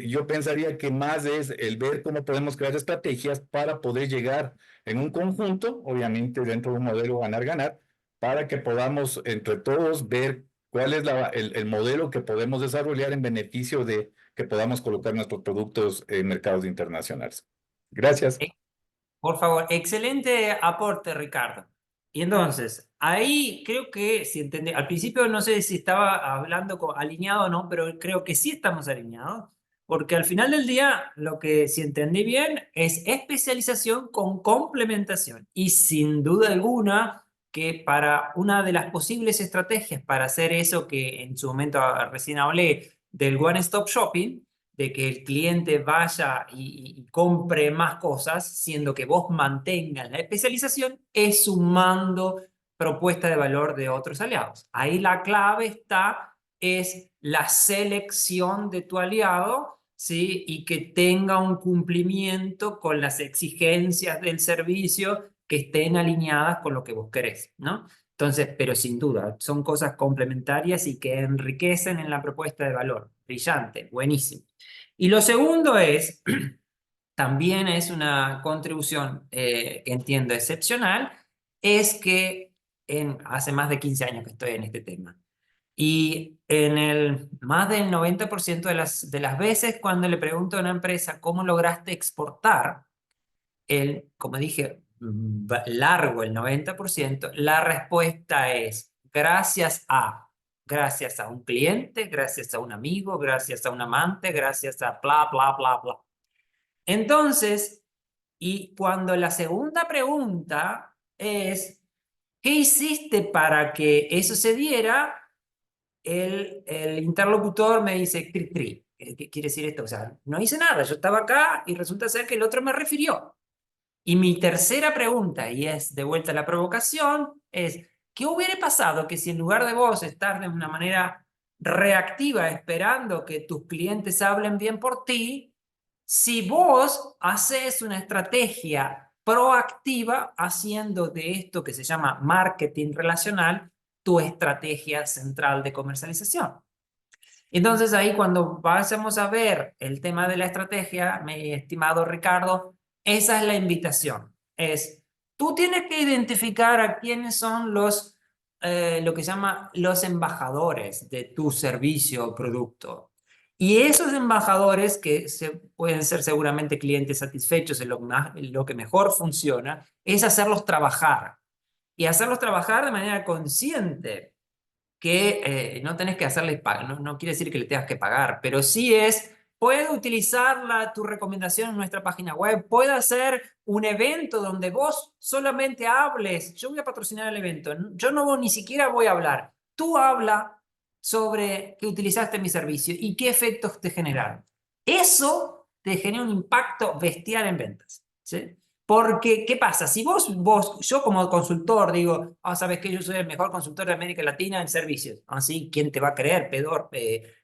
yo pensaría que más es el ver cómo podemos crear estrategias para poder llegar en un conjunto, obviamente dentro de un modelo ganar-ganar, para que podamos entre todos ver cuál es el modelo que podemos desarrollar en beneficio de que podamos colocar nuestros productos en mercados internacionales. Gracias. Por favor, excelente aporte, Ricardo. Y entonces, ahí creo que, si entendí, al principio no sé si estaba hablando alineado o no, pero creo que sí estamos alineados, porque al final del día, lo que, si entendí bien, es especialización con complementación. Y sin duda alguna, que para una de las posibles estrategias para hacer eso que en su momento recién hablé del One Stop Shopping, de que el cliente vaya y compre más cosas, siendo que vos mantengas la especialización, es sumando propuesta de valor de otros aliados. Ahí la clave es la selección de tu aliado, ¿sí? Y que tenga un cumplimiento con las exigencias del servicio que estén alineadas con lo que vos querés, ¿no? Entonces, pero sin duda, son cosas complementarias y que enriquecen en la propuesta de valor. Brillante, buenísimo. Y lo segundo es, también es una contribución que entiendo excepcional, es que hace más de 15 años que estoy en este tema. Y más del 90% de las veces cuando le pregunto a una empresa cómo lograste exportar, como dije, largo el 90%, la respuesta es gracias a un cliente, gracias a un amigo, gracias a un amante, gracias a bla, bla, bla, bla. Entonces, y cuando la segunda pregunta es, ¿qué hiciste para que eso se diera? El interlocutor me dice, cri, cri. ¿Qué quiere decir esto? O sea, no hice nada, yo estaba acá y resulta ser que el otro me refirió. Y mi tercera pregunta, y es de vuelta a la provocación, es, ¿qué hubiera pasado que si en lugar de vos estar de una manera reactiva esperando que tus clientes hablen bien por ti, si vos haces una estrategia proactiva haciendo de esto que se llama marketing relacional tu estrategia central de comercialización? Entonces ahí cuando vayamos a ver el tema de la estrategia, mi estimado Ricardo, esa es la invitación. Tú tienes que identificar a quiénes son los, lo que se llama los embajadores de tu servicio o producto. Y esos embajadores, que pueden ser seguramente clientes satisfechos, en lo que mejor funciona, es hacerlos trabajar. Y hacerlos trabajar de manera consciente, que no tenés que hacerles pagar, no quiere decir que le tengas que pagar, pero sí puede utilizar tu recomendación en nuestra página web, puede hacer un evento donde vos solamente hables, yo voy a patrocinar el evento, yo ni siquiera voy a hablar, tú habla sobre que utilizaste mi servicio y qué efectos te generaron. Eso te genera un impacto bestial en ventas, ¿sí? Porque, ¿qué pasa? Si yo como consultor digo, sabes que yo soy el mejor consultor de América Latina en servicios, así, ¿quién te va a creer, pedor,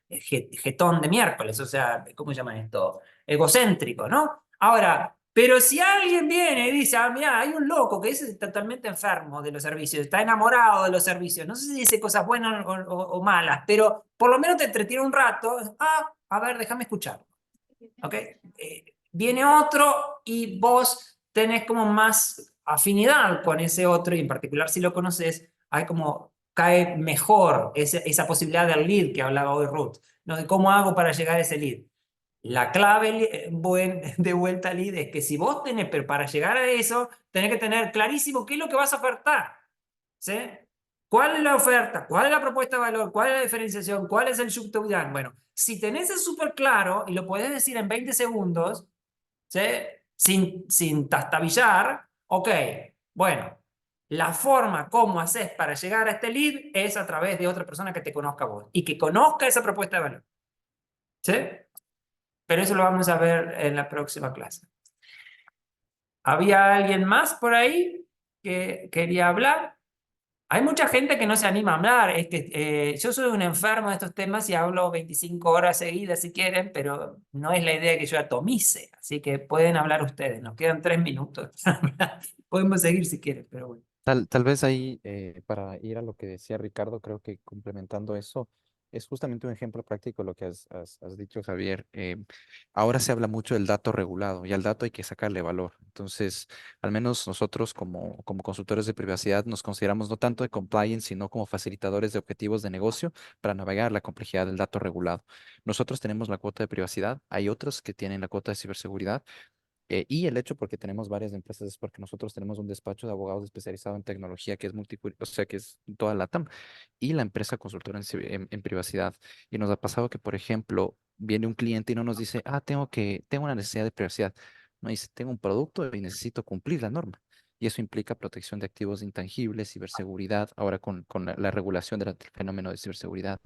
jetón de miércoles? O sea, ¿cómo llaman esto? Egocéntrico, ¿no? Ahora, pero si alguien viene y dice, mira, hay un loco que es totalmente enfermo de los servicios, está enamorado de los servicios, no sé si dice cosas buenas o malas, pero por lo menos te entretiene un rato, a ver, déjame escuchar. ¿Ok? Viene otro y vos tenés como más afinidad con ese otro, y en particular si lo conoces, hay como cae mejor esa posibilidad del lead que hablaba hoy Ruth, ¿no? De cómo hago para llegar a ese lead. La clave de vuelta al lead es que si vos tenés, pero para llegar a eso, tenés que tener clarísimo qué es lo que vas a ofertar, ¿sí? ¿Cuál es la oferta? ¿Cuál es la propuesta de valor? ¿Cuál es la diferenciación? ¿Cuál es el subtweet? Bueno, si tenés eso súper claro y lo podés decir en 20 segundos, ¿sí? Sin tastabillar, ok, bueno, la forma como haces para llegar a este lead es a través de otra persona que te conozca a vos y que conozca esa propuesta de valor, ¿sí? Pero eso lo vamos a ver en la próxima clase. ¿Había alguien más por ahí que quería hablar? Hay mucha gente que no se anima a hablar. Yo soy un enfermo de estos temas y hablo 25 horas seguidas si quieren, pero no es la idea que yo atomice. Así que pueden hablar ustedes. Nos quedan 3 minutos. Podemos seguir si quieren, pero bueno. Tal vez ahí, para ir a lo que decía Ricardo, creo que complementando eso, es justamente un ejemplo práctico lo que has dicho, Javier. Ahora se habla mucho del dato regulado y al dato hay que sacarle valor. Entonces, al menos nosotros como consultores de privacidad nos consideramos no tanto de compliance, sino como facilitadores de objetivos de negocio para navegar la complejidad del dato regulado. Nosotros tenemos la cuota de privacidad, hay otros que tienen la cuota de ciberseguridad. Y el hecho porque tenemos varias empresas es porque nosotros tenemos un despacho de abogados especializado en tecnología que es o sea, que es toda la TAM, y la empresa consultora en privacidad. Y nos ha pasado que, por ejemplo, viene un cliente y no nos dice, tengo una necesidad de privacidad. No dice, tengo un producto y necesito cumplir la norma. Y eso implica protección de activos intangibles, ciberseguridad, ahora con la regulación del fenómeno de ciberseguridad,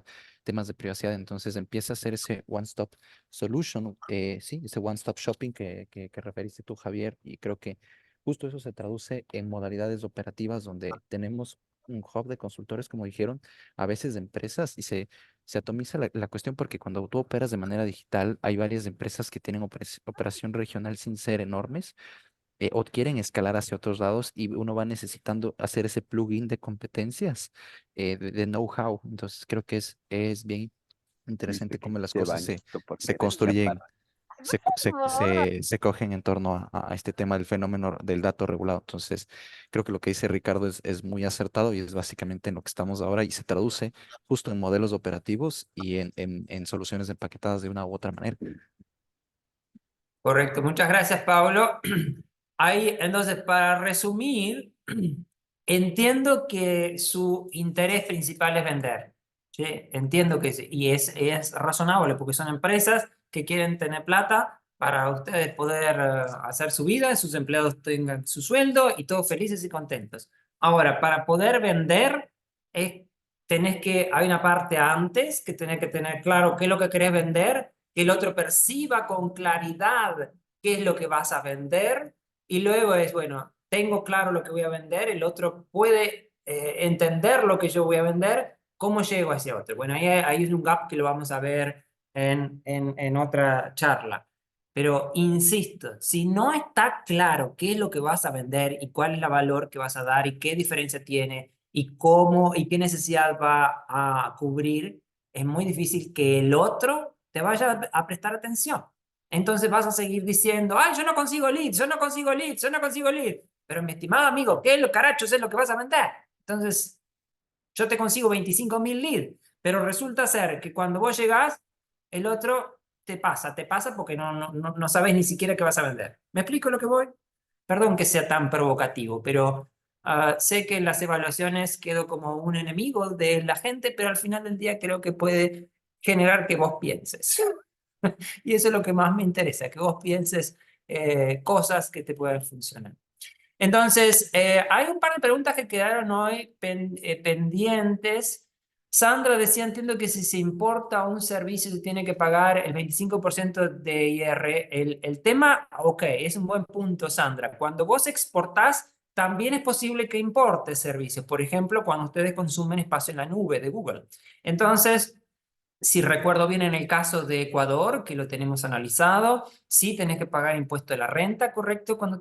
temas de privacidad. Entonces empieza a ser ese one-stop solution, sí, ese one-stop shopping que referiste tú, Javier, y creo que justo eso se traduce en modalidades operativas donde tenemos un hub de consultores, como dijeron, a veces de empresas, y se atomiza la cuestión porque cuando tú operas de manera digital, hay varias empresas que tienen operación regional sin ser enormes, o quieren escalar hacia otros lados y uno va necesitando hacer ese plugin de competencias, de know-how. Entonces creo que es bien interesante cómo las cosas se construyen, se cogen en torno a este tema del fenómeno del dato regulado. Entonces, creo que lo que dice Ricardo es muy acertado y es básicamente en lo que estamos ahora y se traduce justo en modelos operativos y en soluciones empaquetadas de una u otra manera. Correcto, muchas gracias, Pablo. Ahí, entonces, para resumir, entiendo que su interés principal es vender, ¿sí? Entiendo que es razonable porque son empresas que quieren tener plata para ustedes poder hacer su vida, sus empleados tengan su sueldo y todos felices y contentos. Ahora, para poder vender, hay una parte antes que tenés que tener claro qué es lo que querés vender, que el otro perciba con claridad qué es lo que vas a vender, y luego bueno, tengo claro lo que voy a vender, el otro puede entender lo que yo voy a vender, ¿cómo llego a ese otro? Bueno, ahí es un gap que lo vamos a ver en otra charla. Pero insisto, si no está claro qué es lo que vas a vender y cuál es el valor que vas a dar y qué diferencia tiene y cómo y qué necesidad va a cubrir, es muy difícil que el otro te vaya a prestar atención. entonces vas a seguir diciendo, ay, yo no consigo leads, yo no consigo leads, yo no consigo leads. Pero mi estimado amigo, ¿qué es lo carachos es lo que vas a vender? Entonces, yo te consigo 25.000 leads, pero resulta ser que cuando vos llegás, el otro te pasa porque no sabes ni siquiera qué vas a vender. ¿Me explico lo que voy? Perdón que sea tan provocativo, pero sé que en las evaluaciones quedo como un enemigo de la gente, pero al final del día creo que puede generar que vos pienses. Y eso es lo que más me interesa, que vos pienses cosas que te puedan funcionar. Entonces, hay un par de preguntas que quedaron hoy pendientes. Sandra decía, entiendo que si se importa un servicio se tiene que pagar el 25% de IR. El tema, ok, es un buen punto, Sandra. Cuando vos exportás, también es posible que importes servicios. Por ejemplo, cuando ustedes consumen espacio en la nube de Google. Entonces, si recuerdo bien en el caso de Ecuador, que lo tenemos analizado, sí tenés que pagar impuesto de la renta, ¿correcto? Cuando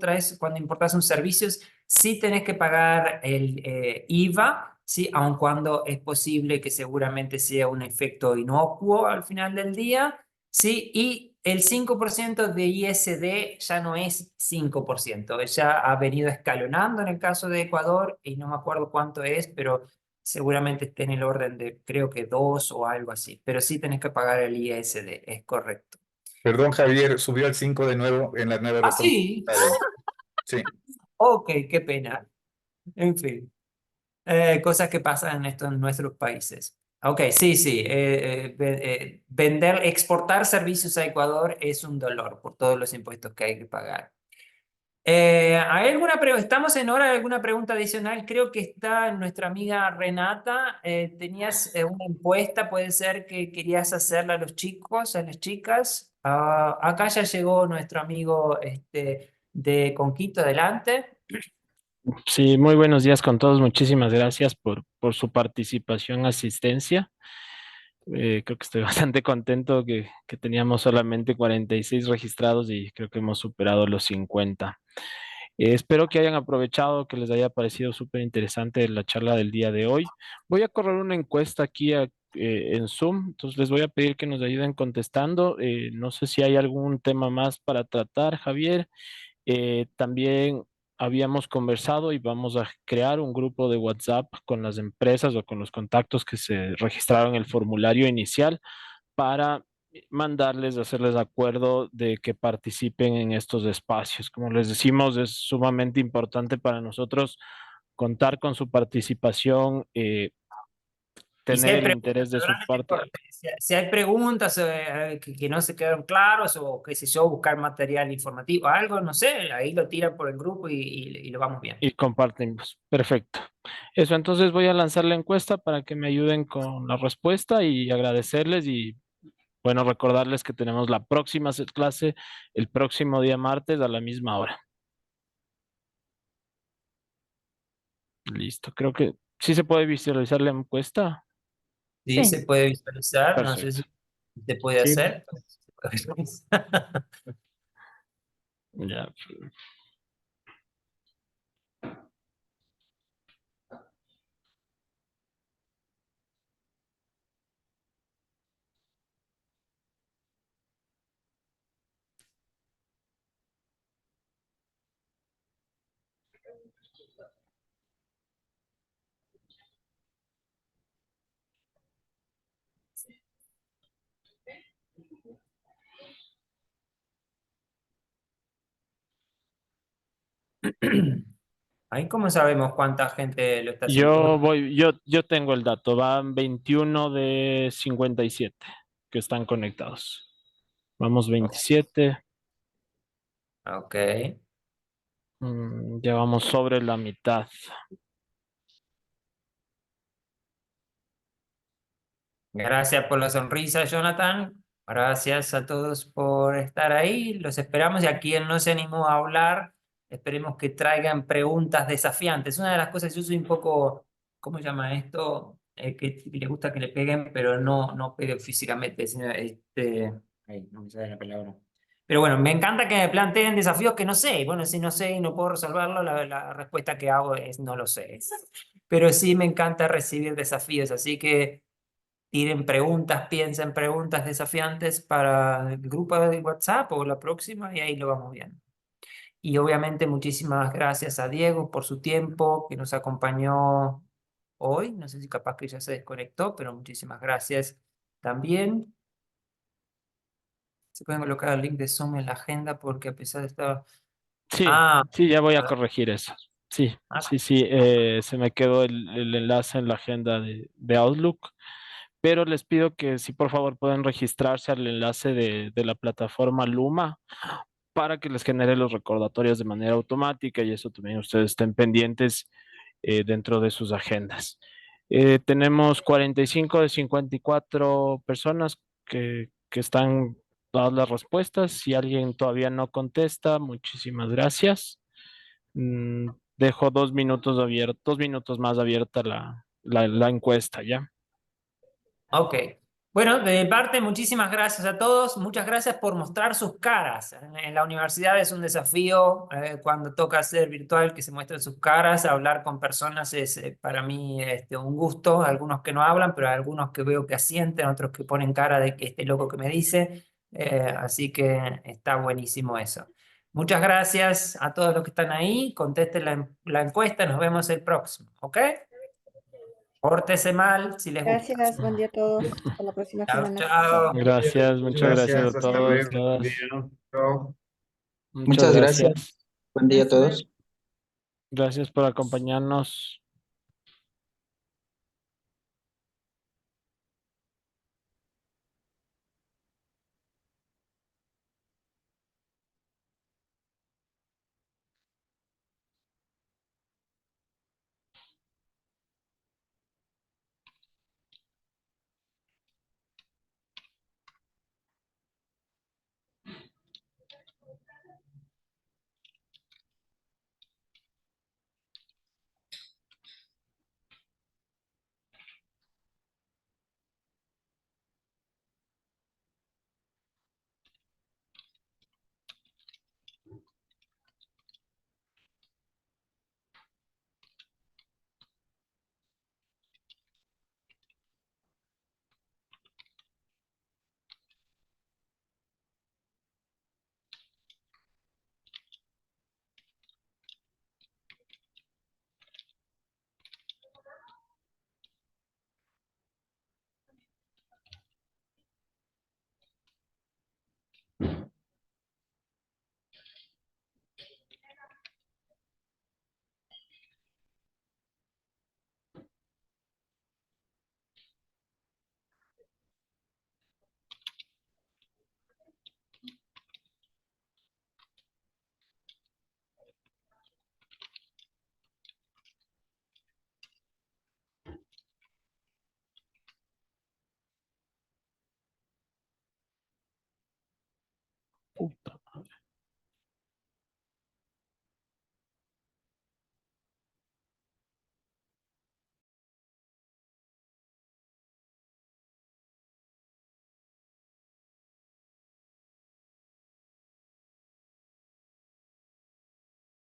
importas un servicio, sí tenés que pagar el IVA, ¿sí? Aun cuando es posible que seguramente sea un efecto inocuo al final del día, ¿sí? Y el 5% de ISD ya no es 5%, ya ha venido escalonando en el caso de Ecuador y no me acuerdo cuánto es, pero seguramente esté en el orden de, creo que 2 o algo así, pero sí tenés que pagar el ISD, es correcto. Perdón, Javier, subió al 5 de nuevo en la nueva Ah, reforma. sí. Sí. Ok, qué pena. En fin, cosas que pasan en nuestros países. Ok, sí, sí. Exportar servicios a Ecuador es un dolor por todos los impuestos que hay que pagar. ¿Hay alguna ¿Estamos en hora de alguna pregunta adicional? Creo que está nuestra amiga Renata. Tenías una encuesta, puede ser que querías hacerla a los chicos, a las chicas. Acá ya llegó nuestro amigo de Conquito, adelante. Sí, muy buenos días con todos. Muchísimas gracias por su participación, asistencia. Creo que estoy bastante contento que teníamos solamente 46 registrados y creo que hemos superado los 50. Espero que hayan aprovechado, que les haya parecido súper interesante la charla del día de hoy. Voy a correr una encuesta aquí en Zoom, entonces les voy a pedir que nos ayuden contestando. No sé si hay algún tema más para tratar, Javier. También habíamos conversado y vamos a crear un grupo de WhatsApp con las empresas o con los contactos que se registraron en el formulario inicial para mandarles, hacerles acuerdo de que participen en estos espacios. Como les decimos, es sumamente importante para nosotros contar con su participación, Y si tener hay el preguntas, interés de su parte. si hay preguntas que no se quedaron claros o qué sé yo, buscar material informativo, algo, no sé, ahí lo tiran por el grupo y lo vamos viendo. Y compartimos. Perfecto. Eso, entonces voy a lanzar la encuesta para que me ayuden con la respuesta y agradecerles y, bueno, recordarles que tenemos la próxima clase el próximo día martes a la misma hora. Listo. Creo que sí se puede visualizar la encuesta. Sí, se puede visualizar, no sé Perfecto. si se puede Sí. hacer. Ya. Ahí cómo sabemos cuánta gente lo está haciendo. Yo tengo el dato, van 21 de 57 que están conectados. Vamos 27. Ok. Ya vamos sobre la mitad. Gracias por la sonrisa, Jonathan. Gracias a todos por estar ahí. Los esperamos y a quien no se animó a hablar, esperemos que traigan preguntas desafiantes. Una de las cosas, yo soy un poco, ¿cómo se llama esto? Que le gusta que le peguen, pero no peguen físicamente, sino ay, no me sale la palabra. Pero bueno, me encanta que me planteen desafíos que no sé. Y bueno, si no sé y no puedo resolverlo, la respuesta que hago es no lo sé. Pero sí me encanta recibir desafíos, así que tiren preguntas, piensen preguntas desafiantes para el grupo de WhatsApp o la próxima y ahí lo vamos viendo. Y obviamente muchísimas gracias a Diego por su tiempo que nos acompañó hoy. No sé si capaz que ya se desconectó, pero muchísimas gracias también. Se pueden colocar el link de Zoom en la agenda porque a pesar de estar... Sí, Ah, sí, ya voy a corregir eso. Sí, ah, sí, se me quedó el enlace en la agenda de Outlook, pero les pido que si por favor pueden registrarse al enlace de la plataforma Luma para que les genere los recordatorios de manera automática y eso también ustedes estén pendientes dentro de sus agendas. Tenemos 45 de 54 personas que están dadas las respuestas. Si alguien todavía no contesta, muchísimas gracias. Dejo 2 minutos abiertos, 2 minutos más abierta la encuesta, ¿ya? ok. Bueno, de mi parte, muchísimas gracias a todos. Muchas gracias por mostrar sus caras. En la universidad es un desafío cuando toca hacer virtual que se muestren sus caras. Hablar con personas es para mí un gusto. Algunos que no hablan, pero algunos que veo que asienten, otros que ponen cara de que este loco que me dice. Así que está buenísimo eso. Muchas gracias a todos los que están ahí. Contesten la encuesta. Nos vemos el próximo. ¿Ok? Pórtese mal si les gusta. Gracias, buen día a todos. Hasta la próxima Chao, semana. chao. Gracias, muchas gracias Gracias, a hasta todos, luego. Buen todas. día. Chao. Muchas Muchas gracias. gracias. Buen día a todos. Gracias por acompañarnos. Puta.